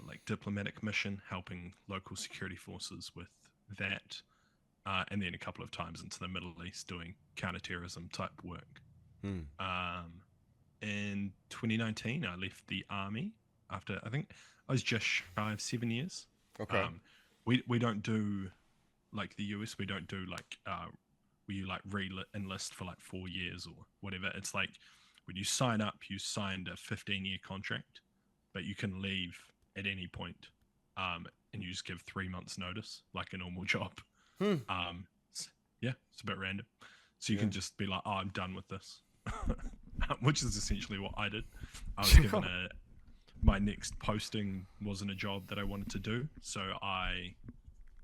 [SPEAKER 2] like diplomatic mission, helping local security forces with that, and then a couple of times into the Middle East doing counterterrorism type work. In 2019, I left the army after I think I was just shy of 7 years.
[SPEAKER 1] Okay.
[SPEAKER 2] We don't do like the US. We don't do like where you like re-enlist for like 4 years or whatever. It's like when you sign up, you signed a 15-year contract, but you can leave at any point, and you just give 3 months notice, like a normal job. Yeah, it's a bit random. So you can just be like, oh, I'm done with this, which is essentially what I did. I was given my next posting wasn't a job that I wanted to do, so I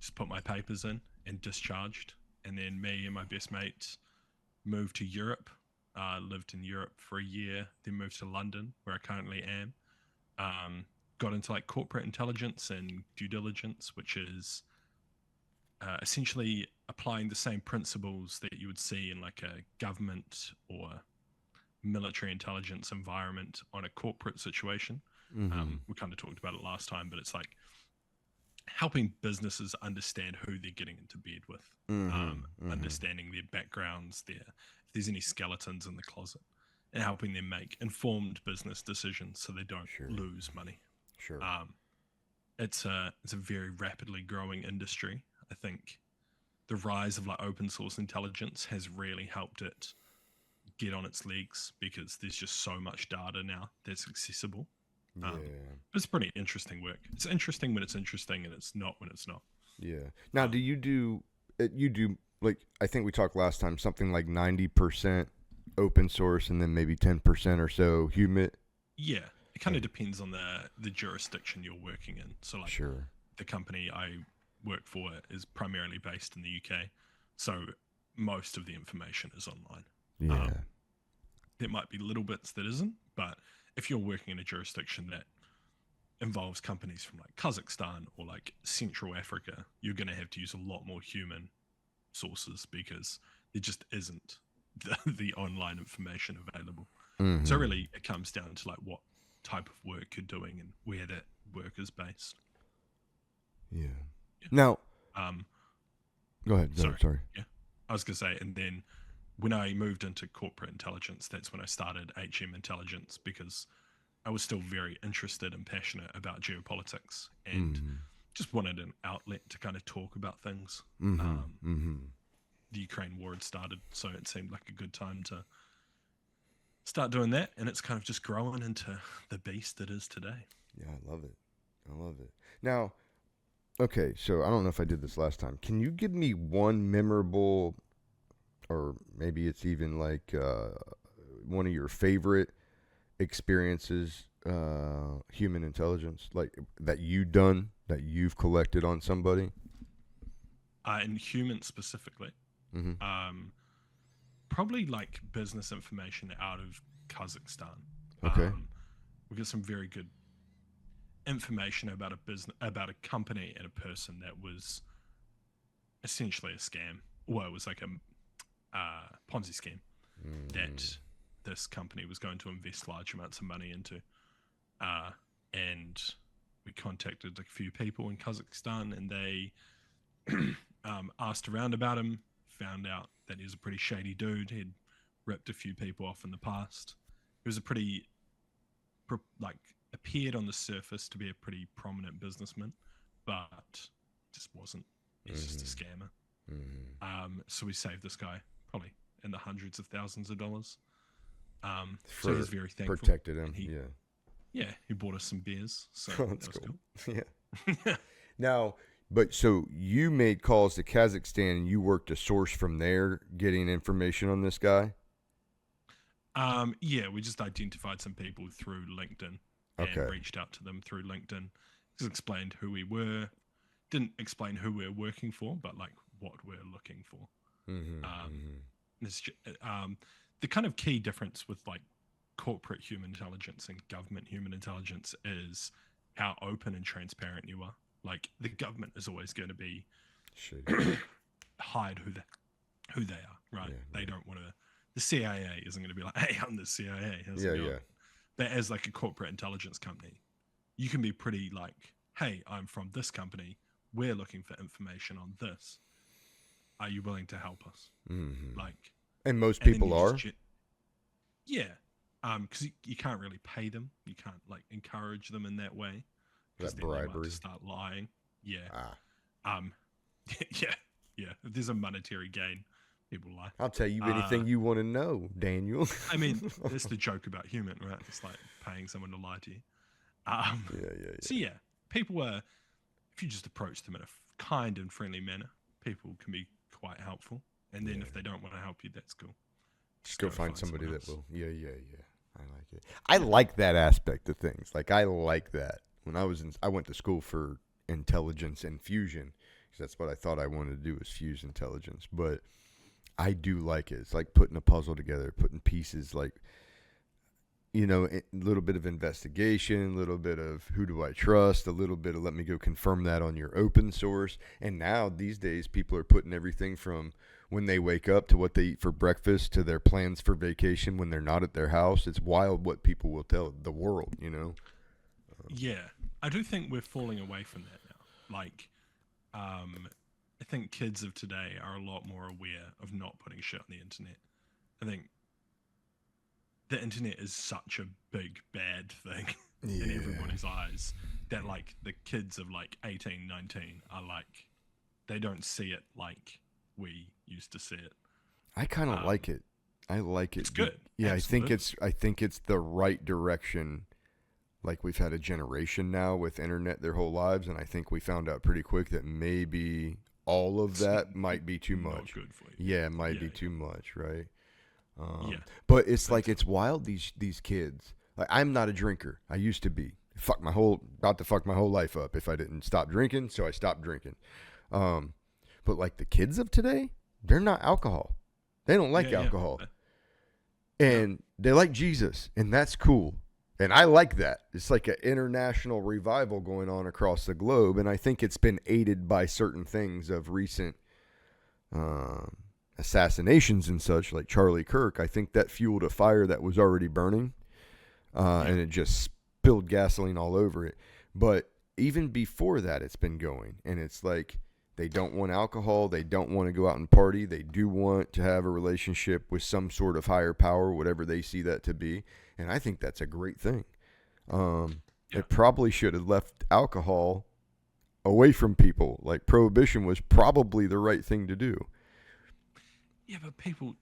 [SPEAKER 2] just put my papers in and discharged. And then me and my best mate moved to Europe, lived in Europe for a year, then moved to London, where I currently am. Got into like corporate intelligence and due diligence, which is essentially applying the same principles that you would see in like a government or military intelligence environment on a corporate situation. We kind of talked about it last time, but it's like helping businesses understand who they're getting into bed with, understanding their backgrounds, if there's any skeletons in the closet, and helping them make informed business decisions so they don't lose money.
[SPEAKER 1] Sure.
[SPEAKER 2] It's a very rapidly growing industry. I think the rise of like open source intelligence has really helped it get on its legs because there's just so much data now that's accessible. It's pretty interesting work. It's interesting when it's interesting, and it's not when it's not.
[SPEAKER 1] Yeah. Now, do you do you do, like, I think we talked last time, something like 90% open source and then maybe 10% or so human.
[SPEAKER 2] Yeah, it kind of depends on the jurisdiction you're working in. So like
[SPEAKER 1] Sure.
[SPEAKER 2] the company I work for is primarily based in the UK, so most of the information is online.
[SPEAKER 1] Yeah.
[SPEAKER 2] There might be little bits that isn't, but if you're working in a jurisdiction that involves companies from like Kazakhstan or like Central Africa, you're going to have to use a lot more human sources because there just isn't the online information available.
[SPEAKER 1] Mhm.
[SPEAKER 2] So really, it comes down to like what type of work you're doing and where that work is based.
[SPEAKER 1] Yeah.
[SPEAKER 2] Yeah.
[SPEAKER 1] Now,
[SPEAKER 2] Um,
[SPEAKER 1] go ahead. Sorry.
[SPEAKER 2] Yeah, I was gonna say, and then when I moved into corporate intelligence, that's when I started HM Intelligence because I was still very interested and passionate about geopolitics and
[SPEAKER 1] Mm-hmm.
[SPEAKER 2] just wanted an outlet to kind of talk about things.
[SPEAKER 1] Mm-hmm.
[SPEAKER 2] The Ukraine war had started, so it seemed like a good time to start doing that, and it's kind of just growing into the beast it is today.
[SPEAKER 1] Yeah, I love it. I love it. Now, okay, so I don't know if I did this last time. Can you give me one memorable, or maybe it's even like one of your favorite experiences, human intelligence, like that you've collected on somebody?
[SPEAKER 2] In humans specifically,
[SPEAKER 1] Mm-hmm.
[SPEAKER 2] probably like business information out of Kazakhstan.
[SPEAKER 1] Okay.
[SPEAKER 2] We get some very good information about a business, about a company and a person that was essentially a scam. Well, it was like a Ponzi scheme that this company was going to invest large amounts of money into. And we contacted a few people in Kazakhstan, and they asked around about him, found out that he was a pretty shady dude. He'd ripped a few people off in the past. He was a pretty, like, appeared on the surface to be a pretty prominent businessman, but just wasn't. He's just a scammer. So we saved this guy probably in the hundreds of thousands of dollars. So he's very thankful.
[SPEAKER 1] Protected him.
[SPEAKER 2] Yeah, he bought us some beers. So
[SPEAKER 1] That's
[SPEAKER 2] that was
[SPEAKER 1] cool.
[SPEAKER 2] cool.
[SPEAKER 1] Yeah. Now, but so you made calls to Kazakhstan and you worked a source from there getting information on this guy?
[SPEAKER 2] Yeah, we just identified some people through LinkedIn and reached out to them through LinkedIn. Just explained who we were. Didn't explain who we're working for, but like what we're looking for. The kind of key difference with like corporate human intelligence and government human intelligence is how open and transparent you are. Like the government is always going to be hide who they are, right? They don't want to. The CIA isn't going to be like, "Hey, I'm the CIA." But as like a corporate intelligence company, you can be pretty like, "Hey, I'm from this company. We're looking for information on this. Are you willing to help us?" Like,
[SPEAKER 1] and most people are.
[SPEAKER 2] Yeah, because you can't really pay them. You can't like encourage them in that way.
[SPEAKER 1] That bribery.
[SPEAKER 2] To start lying. Yeah. Yeah. If there's a monetary gain, people lie.
[SPEAKER 1] I'll tell you anything you want to know, Daniel.
[SPEAKER 2] I mean, that's the joke about human, right? It's like paying someone to lie to you. So yeah, people are. If you just approach them in a kind and friendly manner, people can be quite helpful. And then if they don't want to help you, that's cool.
[SPEAKER 1] Just go find somebody that will. Yeah. I like it. I like that aspect of things. Like I like that. When I went to school for intelligence and fusion, because that's what I thought I wanted to do was fuse intelligence. But I do like it. It's like putting a puzzle together, putting pieces, like, you know, a little bit of investigation, a little bit of who do I trust, a little bit of let me go confirm that on your open source. And now these days people are putting everything from when they wake up to what they eat for breakfast to their plans for vacation when they're not at their house. It's wild what people will tell the world, you know?
[SPEAKER 2] Yeah, I do think we're falling away from that now. Like, I think kids of today are a lot more aware of not putting shit on the internet. I think the internet is such a big, bad thing in everybody's eyes that, like, the kids of, like, 18, 19 are, like, they don't see it like we used to see it.
[SPEAKER 1] I kind of like it. I like it.
[SPEAKER 2] It's good.
[SPEAKER 1] Yeah,
[SPEAKER 2] Absolutely.
[SPEAKER 1] I think it's the right direction. Like we've had a generation now with internet their whole lives, and I think we found out pretty quick that maybe all of
[SPEAKER 2] It's
[SPEAKER 1] that might be too
[SPEAKER 2] not
[SPEAKER 1] much.
[SPEAKER 2] good for you.
[SPEAKER 1] Yeah, it might be
[SPEAKER 2] Yeah,
[SPEAKER 1] too much, right?
[SPEAKER 2] yeah,
[SPEAKER 1] But it's
[SPEAKER 2] big
[SPEAKER 1] like
[SPEAKER 2] time.
[SPEAKER 1] it's wild. These kids. Like I'm not a drinker. I used to be. About to fuck my whole life up if I didn't stop drinking. So I stopped drinking. Um, but like the kids of today, they're not alcohol. They don't
[SPEAKER 2] Yeah,
[SPEAKER 1] like
[SPEAKER 2] yeah.
[SPEAKER 1] alcohol,
[SPEAKER 2] No,
[SPEAKER 1] and they like Jesus, and that's cool. And I like that. It's like an international revival going on across the globe, and I think it's been aided by certain things of recent um, assassinations and such, like Charlie Kirk. I think that fueled a fire that was already burning,
[SPEAKER 2] yeah,
[SPEAKER 1] and it just spilled gasoline all over it. But even before that, it's been going, and it's like they don't want alcohol, they don't want to go out and party, they do want to have a relationship with some sort of higher power, whatever they see that to be, and I think that's a great thing.
[SPEAKER 2] yeah,
[SPEAKER 1] It probably should have left alcohol away from people. Like prohibition was probably the right thing to do.
[SPEAKER 2] yeah. But people,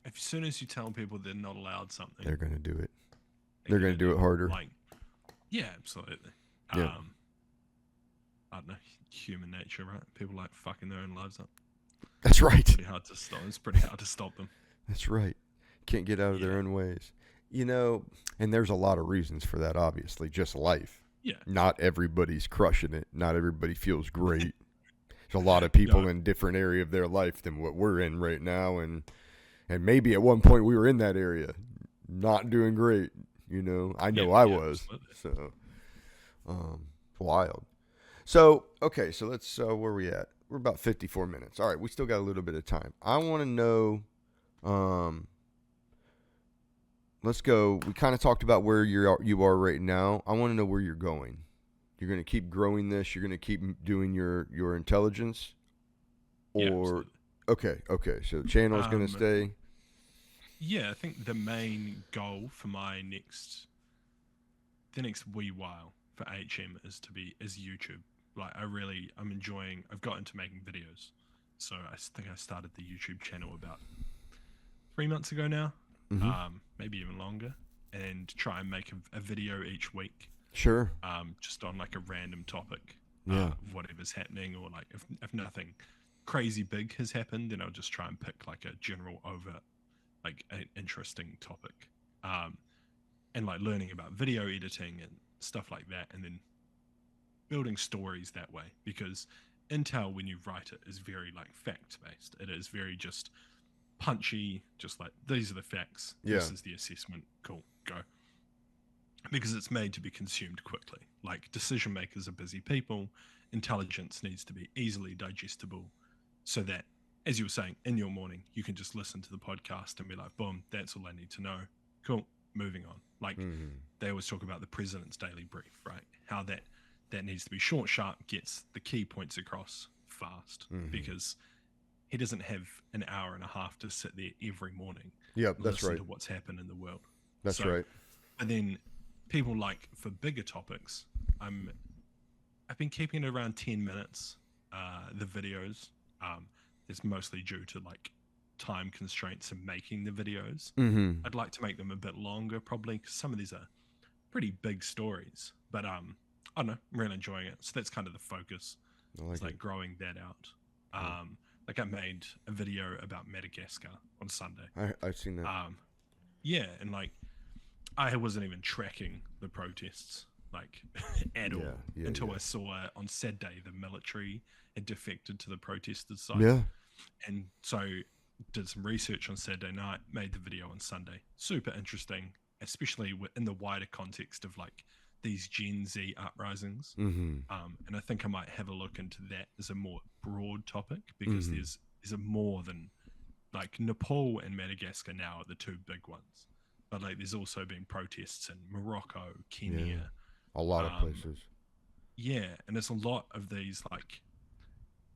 [SPEAKER 2] as soon as you tell people they're not allowed something,
[SPEAKER 1] They're gonna do it.
[SPEAKER 2] they're
[SPEAKER 1] They're gonna
[SPEAKER 2] gonna
[SPEAKER 1] do
[SPEAKER 2] do
[SPEAKER 1] it harder.
[SPEAKER 2] like, yeah, absolutely.
[SPEAKER 1] Yeah,
[SPEAKER 2] I don't know, human nature, right? People like fucking their own lives up.
[SPEAKER 1] that's right.
[SPEAKER 2] Pretty hard to stop. It's pretty hard to stop them.
[SPEAKER 1] That's right. Can't get out of their
[SPEAKER 2] Yeah,
[SPEAKER 1] own ways. You know, and there's a lot of reasons for that, obviously, just life.
[SPEAKER 2] yeah.
[SPEAKER 1] Not everybody's crushing it. Not everybody feels great. There's a lot of people
[SPEAKER 2] No,
[SPEAKER 1] in different area of their life than what we're in right now, and maybe at one point we were in that area, not doing great. You know, I
[SPEAKER 2] yeah,
[SPEAKER 1] know I
[SPEAKER 2] yeah,
[SPEAKER 1] was.
[SPEAKER 2] absolutely.
[SPEAKER 1] So, wild. So, okay, so let's where we at? We're about 54 minutes. All right, we still got a little bit of time. I want to know um let's go. We kind of talked about where you are right now. I want to know where you're going. You're going to keep growing this. You're going to keep doing your intelligence,
[SPEAKER 2] Yeah,
[SPEAKER 1] or
[SPEAKER 2] absolutely.
[SPEAKER 1] okay. So the channel is going to
[SPEAKER 2] Um,
[SPEAKER 1] stay.
[SPEAKER 2] yeah, I think the main goal for the next wee while for HM is YouTube. Like I'm enjoying. I've got into making videos, so I think I started the YouTube channel about 3 months ago now,
[SPEAKER 1] Mm-hmm.
[SPEAKER 2] maybe even longer, and try and make a video each week,
[SPEAKER 1] Sure.
[SPEAKER 2] just on like a random topic,
[SPEAKER 1] Yeah.
[SPEAKER 2] of whatever's happening, or like if nothing crazy big has happened, then I'll just try and pick like a general over like an interesting topic, um, and like learning about video editing and stuff like that, and then building stories that way. Because Intel, when you write it, is very like fact based. It is very just punchy, just like these are the facts,
[SPEAKER 1] Yeah.
[SPEAKER 2] this is the assessment, cool, go. Because it's made to be consumed quickly. Like decision makers are busy people, intelligence needs to be easily digestible, so that, as you were saying, in your morning, you can just listen to the podcast and be like, boom, that's all I need to know. Cool, moving on. Like
[SPEAKER 1] Mm-hmm.
[SPEAKER 2] they always talk about the president's daily brief, right? How that needs to be short, sharp, gets the key points across fast,
[SPEAKER 1] Mm-hmm.
[SPEAKER 2] because he doesn't have an hour and a half to sit there every morning,
[SPEAKER 1] Yep. That's
[SPEAKER 2] listen
[SPEAKER 1] right.
[SPEAKER 2] to what's happened in the world.
[SPEAKER 1] That's
[SPEAKER 2] So,
[SPEAKER 1] right.
[SPEAKER 2] and then people like for bigger topics, I've been keeping it around 10 minutes. The videos, it's mostly due to like time constraints in making the videos.
[SPEAKER 1] Mm-hmm.
[SPEAKER 2] I'd like to make them a bit longer, probably, because some of these are pretty big stories. But I don't know, I'm really enjoying it. So that's kind of the focus.
[SPEAKER 1] I like
[SPEAKER 2] It's
[SPEAKER 1] it.
[SPEAKER 2] like growing that out.
[SPEAKER 1] Yeah.
[SPEAKER 2] Like I made a video about Madagascar on Sunday.
[SPEAKER 1] I've seen that.
[SPEAKER 2] Yeah, and like I wasn't even tracking the protests like at all
[SPEAKER 1] Yeah.
[SPEAKER 2] until
[SPEAKER 1] Yeah.
[SPEAKER 2] I saw on Saturday the military had defected to the protesters' side,
[SPEAKER 1] Yeah.
[SPEAKER 2] and so did some research on Saturday night, made the video on Sunday. Super interesting, especially in the wider context of like these Gen Z uprisings.
[SPEAKER 1] Mm-hmm.
[SPEAKER 2] And I think I might have a look into that as a more broad topic, because
[SPEAKER 1] Mhm.
[SPEAKER 2] there's a more than like Nepal and Madagascar now are the two big ones, but like there's also been protests in Morocco, Kenya,
[SPEAKER 1] A lot of
[SPEAKER 2] um,
[SPEAKER 1] places.
[SPEAKER 2] yeah, and there's a lot of these like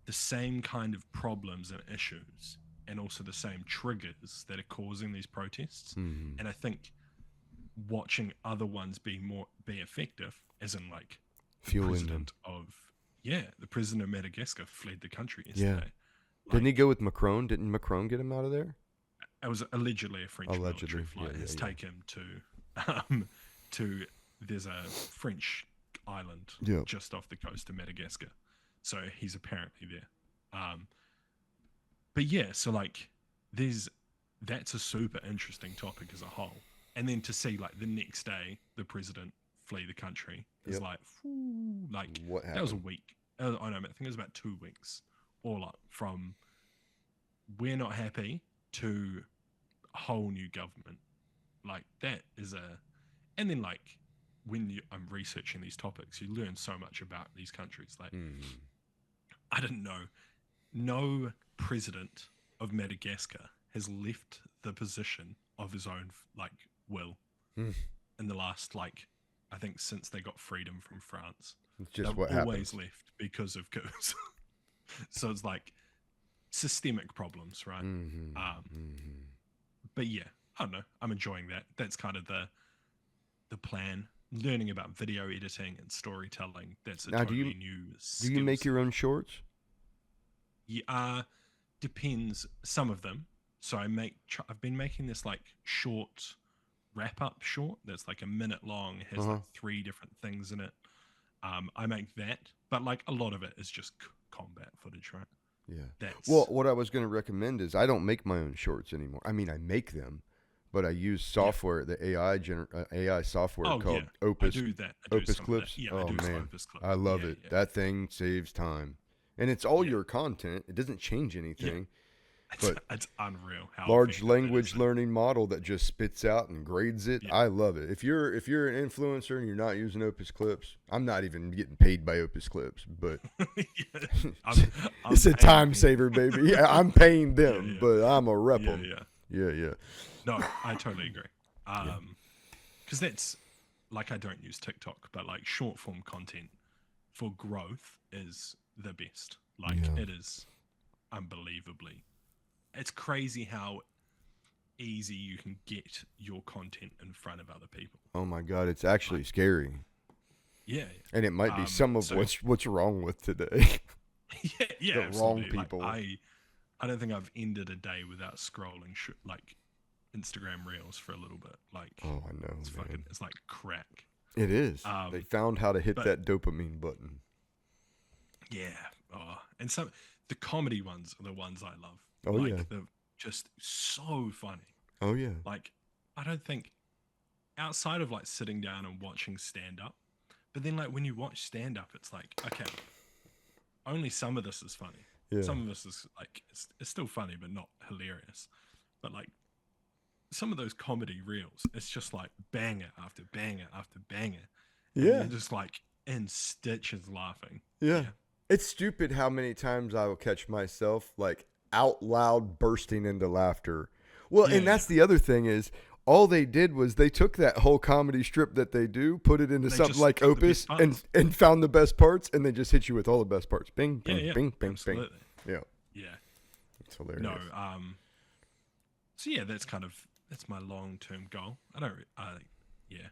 [SPEAKER 2] the same kind of problems and issues, and also the same triggers that are causing these protests.
[SPEAKER 1] Mm-hmm.
[SPEAKER 2] And I think watching other ones be effective, as in like the
[SPEAKER 1] Fueling them.
[SPEAKER 2] president of the president of Madagascar fled the country
[SPEAKER 1] Yeah.
[SPEAKER 2] yesterday.
[SPEAKER 1] Didn't he
[SPEAKER 2] Like,
[SPEAKER 1] go with Macron? Didn't Macron get him out of there?
[SPEAKER 2] it was allegedly a French
[SPEAKER 1] Allegedly,
[SPEAKER 2] military flight
[SPEAKER 1] yeah,
[SPEAKER 2] has
[SPEAKER 1] yeah.
[SPEAKER 2] taken him to there's a French island
[SPEAKER 1] Yeah.
[SPEAKER 2] just off the coast of Madagascar, so he's apparently there. Um, but yeah, so like there's that's a super interesting topic as a whole. And then to see like the next day the president flee the country is
[SPEAKER 1] Yep.
[SPEAKER 2] like, whew, like
[SPEAKER 1] What
[SPEAKER 2] that was a
[SPEAKER 1] happened?
[SPEAKER 2] week. I know, I think it was about 2 weeks all up from we're not happy to a whole new government. Like that is a, and then like when I'm researching these topics, you learn so much about these countries. Like
[SPEAKER 1] Mm.
[SPEAKER 2] I didn't know, no president of Madagascar has left the position of his own like will
[SPEAKER 1] Mm.
[SPEAKER 2] in the last like I think since they got freedom from France.
[SPEAKER 1] It's just
[SPEAKER 2] They've
[SPEAKER 1] what
[SPEAKER 2] always
[SPEAKER 1] happens.
[SPEAKER 2] left because of coups. So it's like systemic problems, right?
[SPEAKER 1] Mm-hmm.
[SPEAKER 2] Um,
[SPEAKER 1] Mm-hmm.
[SPEAKER 2] but yeah, I don't know. I'm enjoying that. That's kind of the plan. Learning about video editing and storytelling. That's a
[SPEAKER 1] Now,
[SPEAKER 2] totally new
[SPEAKER 1] do you
[SPEAKER 2] skill
[SPEAKER 1] make your
[SPEAKER 2] set.
[SPEAKER 1] own shorts?
[SPEAKER 2] Yeah, depends. Some of them. So I've been making this like short wrap up short that's like a minute long. It has
[SPEAKER 1] Uh-huh.
[SPEAKER 2] like 3 different things in it. I make that, but like a lot of it is just combat footage, right?
[SPEAKER 1] Yeah. Well,
[SPEAKER 2] That's
[SPEAKER 1] what I was going to recommend is I don't make my own shorts anymore. I mean, I make them, but I use
[SPEAKER 2] yeah.
[SPEAKER 1] software, the AI software
[SPEAKER 2] Oh yeah,
[SPEAKER 1] called
[SPEAKER 2] I
[SPEAKER 1] Opus
[SPEAKER 2] do that. I do
[SPEAKER 1] Opus
[SPEAKER 2] some of that.
[SPEAKER 1] Clips.
[SPEAKER 2] Yeah, I
[SPEAKER 1] Oh
[SPEAKER 2] do some
[SPEAKER 1] man,
[SPEAKER 2] Opus
[SPEAKER 1] I
[SPEAKER 2] clips.
[SPEAKER 1] love
[SPEAKER 2] Yeah,
[SPEAKER 1] it.
[SPEAKER 2] yeah,
[SPEAKER 1] That thing saves time, and it's all
[SPEAKER 2] yeah,
[SPEAKER 1] your content. It doesn't change
[SPEAKER 2] yeah.
[SPEAKER 1] anything.
[SPEAKER 2] It's
[SPEAKER 1] But
[SPEAKER 2] it's unreal how
[SPEAKER 1] large
[SPEAKER 2] effective that is.
[SPEAKER 1] language learning model that just spits out and grades it.
[SPEAKER 2] Yeah,
[SPEAKER 1] I love it. If you're an influencer and you're not using Opus Clips, I'm not even getting paid by Opus Clips, but
[SPEAKER 2] yeah. I'm
[SPEAKER 1] it's a
[SPEAKER 2] paying
[SPEAKER 1] time
[SPEAKER 2] people.
[SPEAKER 1] saver, baby. Yeah, I'm paying
[SPEAKER 2] Yeah,
[SPEAKER 1] them,
[SPEAKER 2] yeah,
[SPEAKER 1] but I'm a rep
[SPEAKER 2] yeah,
[SPEAKER 1] 'em.
[SPEAKER 2] yeah.
[SPEAKER 1] Yeah, yeah,
[SPEAKER 2] No, I totally agree.
[SPEAKER 1] yeah.
[SPEAKER 2] Because that's like I don't use TikTok, but like short form content for growth is the best. Like
[SPEAKER 1] Yeah.
[SPEAKER 2] it is unbelievably. It's crazy how easy you can get your content in front of other people.
[SPEAKER 1] Oh my God, it's actually
[SPEAKER 2] Like
[SPEAKER 1] scary,
[SPEAKER 2] yeah,
[SPEAKER 1] and it might
[SPEAKER 2] yeah.
[SPEAKER 1] be some of
[SPEAKER 2] So
[SPEAKER 1] what's wrong with today.
[SPEAKER 2] yeah, yeah,
[SPEAKER 1] The wrong
[SPEAKER 2] absolutely. Like
[SPEAKER 1] people.
[SPEAKER 2] I don't think I've ended a day without scrolling like Instagram Reels for a little bit. Like
[SPEAKER 1] Oh, I know,
[SPEAKER 2] it's
[SPEAKER 1] man.
[SPEAKER 2] fucking it's like crack.
[SPEAKER 1] It is. They
[SPEAKER 2] Um,
[SPEAKER 1] found how to hit
[SPEAKER 2] but
[SPEAKER 1] that dopamine button.
[SPEAKER 2] yeah, and some the comedy ones are the ones I love.
[SPEAKER 1] Oh yeah.
[SPEAKER 2] Like the just so funny.
[SPEAKER 1] Oh yeah.
[SPEAKER 2] Like I don't think outside of like sitting down and watching stand up, but then like when you watch stand up, it's like okay, only some of this is funny.
[SPEAKER 1] Yeah.
[SPEAKER 2] Some of this is like it's still funny but not hilarious. But like some of those comedy reels, it's just like banger after banger after banger, and
[SPEAKER 1] Yeah.
[SPEAKER 2] you're just like in stitches laughing.
[SPEAKER 1] Yeah.
[SPEAKER 2] Yeah,
[SPEAKER 1] It's stupid how many times I will catch myself like out loud bursting into laughter. Well,
[SPEAKER 2] yeah,
[SPEAKER 1] and
[SPEAKER 2] yeah.
[SPEAKER 1] that's the other thing is all they did was they took that whole comedy strip that they do, put it into
[SPEAKER 2] They
[SPEAKER 1] something
[SPEAKER 2] just
[SPEAKER 1] like
[SPEAKER 2] took the
[SPEAKER 1] Opus
[SPEAKER 2] best parts.
[SPEAKER 1] and found the best parts and they just hit you with all the best parts. Bing,
[SPEAKER 2] Yeah,
[SPEAKER 1] bing,
[SPEAKER 2] yeah,
[SPEAKER 1] bing, bing, bing.
[SPEAKER 2] absolutely.
[SPEAKER 1] Yeah.
[SPEAKER 2] Yeah,
[SPEAKER 1] It's hilarious.
[SPEAKER 2] no. So yeah, that's my long term goal. I don't. Yeah,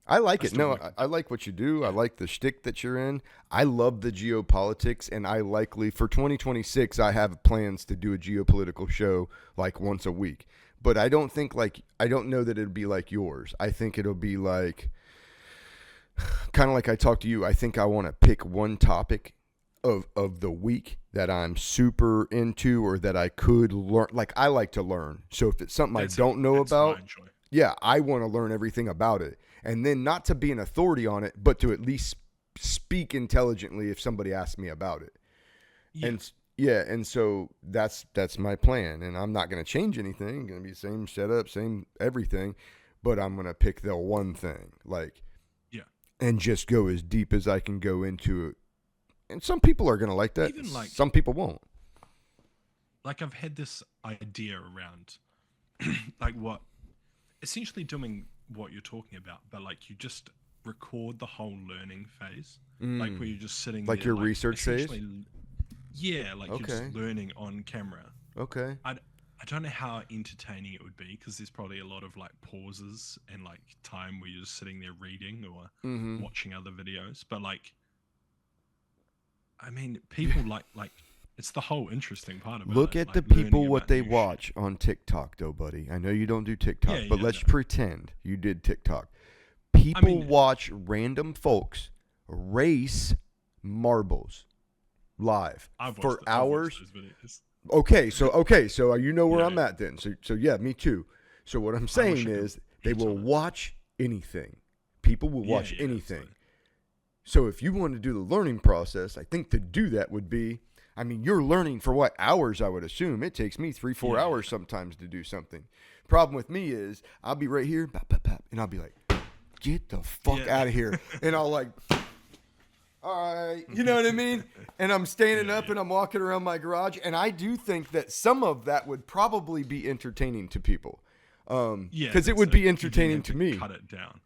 [SPEAKER 1] I like
[SPEAKER 2] I
[SPEAKER 1] it.
[SPEAKER 2] still
[SPEAKER 1] No,
[SPEAKER 2] work.
[SPEAKER 1] I like what you do. I
[SPEAKER 2] Yeah,
[SPEAKER 1] like the shtick that you're in. I love the geopolitics, and I likely for 2026 I have plans to do a geopolitical show like once a week. But I don't think I don't know that it'll be like yours. I think it'll be like kind of like I talked to you. I think I want to pick one topic of the week that I'm super into or that I could learn. Like I like to learn. So if it's something I
[SPEAKER 2] that's it.
[SPEAKER 1] don't know
[SPEAKER 2] That's what I
[SPEAKER 1] about,
[SPEAKER 2] enjoy.
[SPEAKER 1] yeah, I want to learn everything about it. And then not to be an authority on it, but to at least speak intelligently if somebody asks me about it.
[SPEAKER 2] Yeah,
[SPEAKER 1] And yeah, and so that's my plan. And I'm not going to change anything. Going to be the same setup, same everything, but I'm going to pick the one thing, like,
[SPEAKER 2] yeah.
[SPEAKER 1] and just go as deep as I can go into it. And some people are going to like that.
[SPEAKER 2] Even like
[SPEAKER 1] Some people won't.
[SPEAKER 2] I've had this idea around like what essentially doing what you're talking about, but like you just record the whole learning phase, like where you're just sitting
[SPEAKER 1] Like
[SPEAKER 2] there,
[SPEAKER 1] your
[SPEAKER 2] like
[SPEAKER 1] research phase?
[SPEAKER 2] essentially, yeah, like you're
[SPEAKER 1] Okay.
[SPEAKER 2] just learning on camera.
[SPEAKER 1] Okay.
[SPEAKER 2] I don't know how entertaining it would be because there's probably a lot of like pauses and like time where you're just sitting there reading or
[SPEAKER 1] Mm-hmm.
[SPEAKER 2] watching other videos, but like I mean, people like it's the whole interesting part about
[SPEAKER 1] Look
[SPEAKER 2] it,
[SPEAKER 1] at
[SPEAKER 2] like
[SPEAKER 1] the people
[SPEAKER 2] learning
[SPEAKER 1] what
[SPEAKER 2] about
[SPEAKER 1] they
[SPEAKER 2] new shit.
[SPEAKER 1] watch on TikTok, though, buddy. I know you don't do TikTok,
[SPEAKER 2] Yeah,
[SPEAKER 1] but
[SPEAKER 2] yeah,
[SPEAKER 1] let's
[SPEAKER 2] no.
[SPEAKER 1] pretend you did TikTok. People
[SPEAKER 2] mean-
[SPEAKER 1] watch random folks race marbles. live
[SPEAKER 2] I've
[SPEAKER 1] for
[SPEAKER 2] watched,
[SPEAKER 1] hours.
[SPEAKER 2] those videos.
[SPEAKER 1] Okay, so you know where
[SPEAKER 2] Yeah,
[SPEAKER 1] I'm at then. So yeah, me too. So what I'm
[SPEAKER 2] I wish
[SPEAKER 1] saying
[SPEAKER 2] I could
[SPEAKER 1] is they
[SPEAKER 2] eat
[SPEAKER 1] will
[SPEAKER 2] on it.
[SPEAKER 1] watch anything. People will
[SPEAKER 2] Yeah,
[SPEAKER 1] watch
[SPEAKER 2] yeah,
[SPEAKER 1] anything.
[SPEAKER 2] absolutely.
[SPEAKER 1] So if you want to do the learning process, I think to do that would be, I mean, you're learning for what hours, I would assume. It takes me 3-4
[SPEAKER 2] Yeah,
[SPEAKER 1] hours sometimes to do something. Problem with me is I'll be right here, bap, bap, bap, and I'll be like, get the fuck
[SPEAKER 2] Yeah.
[SPEAKER 1] out of here. And I'll like, all right, you know what I mean? And I'm standing
[SPEAKER 2] Yeah,
[SPEAKER 1] up
[SPEAKER 2] yeah.
[SPEAKER 1] and I'm walking around my garage. And I do think that some of that would probably be entertaining to people.
[SPEAKER 2] Yeah,
[SPEAKER 1] Because it
[SPEAKER 2] that's
[SPEAKER 1] would
[SPEAKER 2] it.
[SPEAKER 1] be
[SPEAKER 2] You then
[SPEAKER 1] entertaining
[SPEAKER 2] have
[SPEAKER 1] to me.
[SPEAKER 2] Cut it down.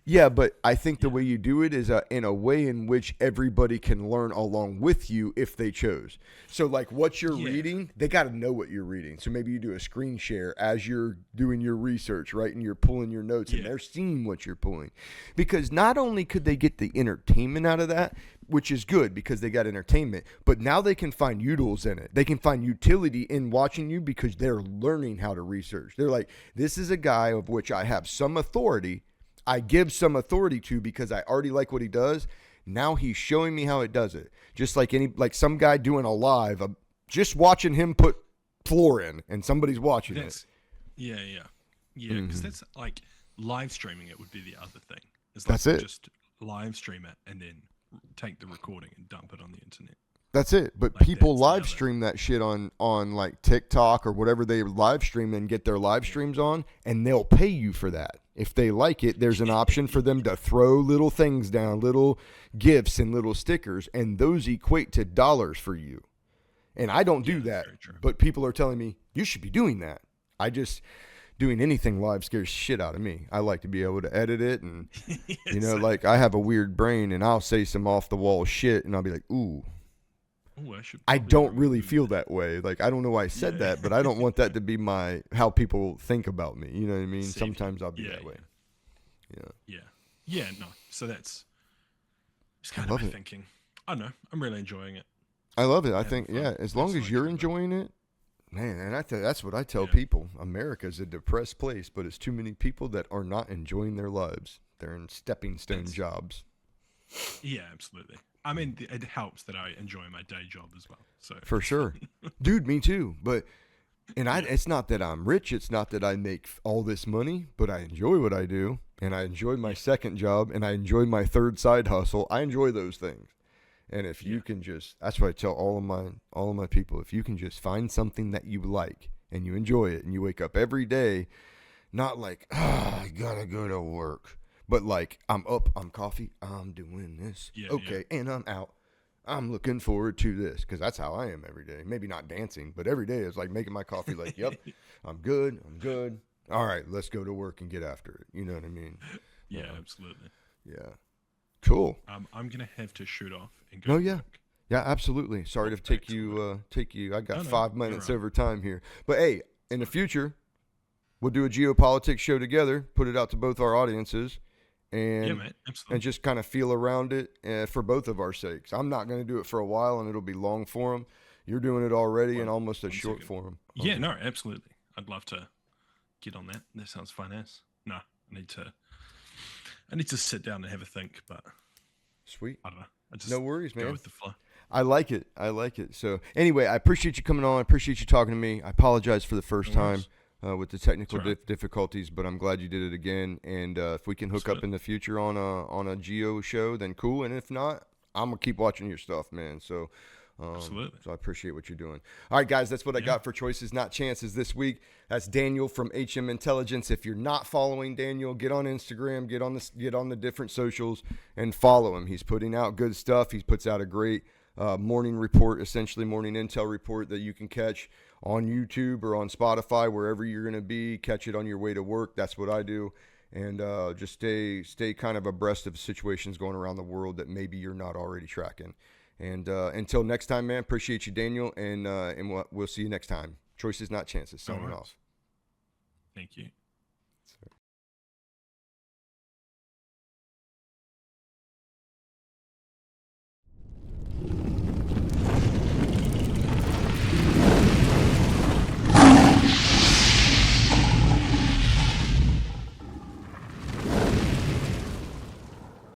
[SPEAKER 1] Yeah, but I think the
[SPEAKER 2] Yeah.
[SPEAKER 1] way you do it is in a way in which everybody can learn along with you if they chose. So, like what you're
[SPEAKER 2] Yeah.
[SPEAKER 1] reading, they got to know what you're reading. So maybe you do a screen share as you're doing your research, right? And you're pulling your notes, and
[SPEAKER 2] Yeah.
[SPEAKER 1] they're seeing what you're pulling. Because not only could they get the entertainment out of that, which is good because they got entertainment, but now they can find utils in it. They can find utility in watching you because they're learning how to research. They're like, this is a guy of which I have some authority. I give some authority to because I already like what he does. Now he's showing me how it does it. Just like some guy doing a live, just watching him put floor in and somebody's watching it.
[SPEAKER 2] Yeah, because that's like live streaming. It would be the other thing. It's
[SPEAKER 1] That's
[SPEAKER 2] like
[SPEAKER 1] it.
[SPEAKER 2] Just live stream it and then take the recording and dump it on the internet.
[SPEAKER 1] That's it. But
[SPEAKER 2] Like
[SPEAKER 1] people
[SPEAKER 2] that's the
[SPEAKER 1] live
[SPEAKER 2] other-
[SPEAKER 1] stream that shit on like TikTok or whatever they live stream and get their live streams on, and they'll pay you for that. If they like it, there's an option for them to throw little things down, little gifts and little stickers, and those equate to dollars for you. And I don't do
[SPEAKER 2] Yeah,
[SPEAKER 1] that,
[SPEAKER 2] very true.
[SPEAKER 1] but people are telling me you should be doing that. Doing anything live scares shit out of me. I like to be able to edit it, and you know,
[SPEAKER 2] Same.
[SPEAKER 1] like I have a weird brain, and I'll say some off the wall shit, and I'll be like, ooh.
[SPEAKER 2] Ooh, I should
[SPEAKER 1] I
[SPEAKER 2] probably
[SPEAKER 1] don't really
[SPEAKER 2] remove
[SPEAKER 1] feel
[SPEAKER 2] that.
[SPEAKER 1] that way. Like I don't know why I said
[SPEAKER 2] Yeah.
[SPEAKER 1] that, but I don't want that to be how people think about me. You know what I mean?
[SPEAKER 2] Save you.
[SPEAKER 1] Sometimes I'll be
[SPEAKER 2] Yeah,
[SPEAKER 1] that way. Yeah.
[SPEAKER 2] Yeah, no. So that's just kind
[SPEAKER 1] love
[SPEAKER 2] of my
[SPEAKER 1] it.
[SPEAKER 2] thinking. I don't know. I'm really enjoying it.
[SPEAKER 1] I love it. I
[SPEAKER 2] Having
[SPEAKER 1] think
[SPEAKER 2] fun.
[SPEAKER 1] yeah, as long
[SPEAKER 2] That's
[SPEAKER 1] as
[SPEAKER 2] like
[SPEAKER 1] you're
[SPEAKER 2] it, but-
[SPEAKER 1] enjoying it, man, and that's what I tell
[SPEAKER 2] Yeah.
[SPEAKER 1] people. America's a depressed place, but it's too many people that are not enjoying their lives. They're in stepping stone
[SPEAKER 2] That's-
[SPEAKER 1] jobs.
[SPEAKER 2] Yeah, absolutely. I mean, it helps that I enjoy my day job as well. So
[SPEAKER 1] For sure. Dude, me too. But it's not that I'm rich, it's not that I make all this money, but I enjoy what I do, and I enjoy my second job, and I enjoy my third side hustle. I enjoy those things. And if you can that's what I tell all of my people, if you can just find something that you like and you enjoy it and you wake up every day not like, I got to go to work, but like I'm up, I'm coffee, I'm doing this.
[SPEAKER 2] Yeah,
[SPEAKER 1] okay, and I'm out. I'm looking forward to this because that's how I am every day. Maybe not dancing, but every day is like making my coffee like, yep, I'm good. All right, let's go to work and get after it. You know what I mean?
[SPEAKER 2] yeah, absolutely.
[SPEAKER 1] Yeah. Cool.
[SPEAKER 2] I'm gonna have to shoot off and go.
[SPEAKER 1] Oh,
[SPEAKER 2] to
[SPEAKER 1] yeah.
[SPEAKER 2] work.
[SPEAKER 1] Yeah, absolutely. Sorry to
[SPEAKER 2] Back
[SPEAKER 1] take
[SPEAKER 2] to
[SPEAKER 1] you. I got
[SPEAKER 2] No, no,
[SPEAKER 1] 5
[SPEAKER 2] you're
[SPEAKER 1] minutes
[SPEAKER 2] right.
[SPEAKER 1] over time here. But hey, in the future, we'll do a geopolitics show together, put it out to both our audiences, and
[SPEAKER 2] Yeah, mate. Absolutely.
[SPEAKER 1] and just kind of feel around it for both of our sakes. I'm not going to do it for a while, and it'll be long form. You're doing it already in
[SPEAKER 2] Well,
[SPEAKER 1] almost a
[SPEAKER 2] one
[SPEAKER 1] short
[SPEAKER 2] second.
[SPEAKER 1] form.
[SPEAKER 2] Yeah, no, absolutely. I'd love to get on that. That sounds fun as. No, I need to sit down and have a think, but
[SPEAKER 1] Sweet.
[SPEAKER 2] I don't know. I just
[SPEAKER 1] No worries,
[SPEAKER 2] go
[SPEAKER 1] man.
[SPEAKER 2] with the flow.
[SPEAKER 1] I like it. So anyway, I appreciate you coming on. I appreciate you talking to me. I apologize for the first
[SPEAKER 2] No
[SPEAKER 1] time
[SPEAKER 2] worries.
[SPEAKER 1] with the technical
[SPEAKER 2] It's all right.
[SPEAKER 1] difficulties, but I'm glad you did it again. And if we can hook up
[SPEAKER 2] Absolutely.
[SPEAKER 1] in the future on a geo show, then cool. And if not, I'm gonna keep watching your stuff, man. So.
[SPEAKER 2] Absolutely.
[SPEAKER 1] So I appreciate what you're doing. All right, guys, that's what I
[SPEAKER 2] Yeah.
[SPEAKER 1] got for Choices Not Chances this week. That's Daniel from HM Intelligence. If you're not following Daniel, get on Instagram, get on the different socials, and follow him. He's putting out good stuff. He puts out a great morning report, essentially morning intel report that you can catch on YouTube or on Spotify, wherever you're going to be. Catch it on your way to work. That's what I do. And just stay kind of abreast of situations going around the world that maybe you're not already tracking. And until next time, man, appreciate you, Daniel, and we'll see you next time. Choices, not chances. Signing
[SPEAKER 2] worries.
[SPEAKER 1] off.
[SPEAKER 2] Thank you.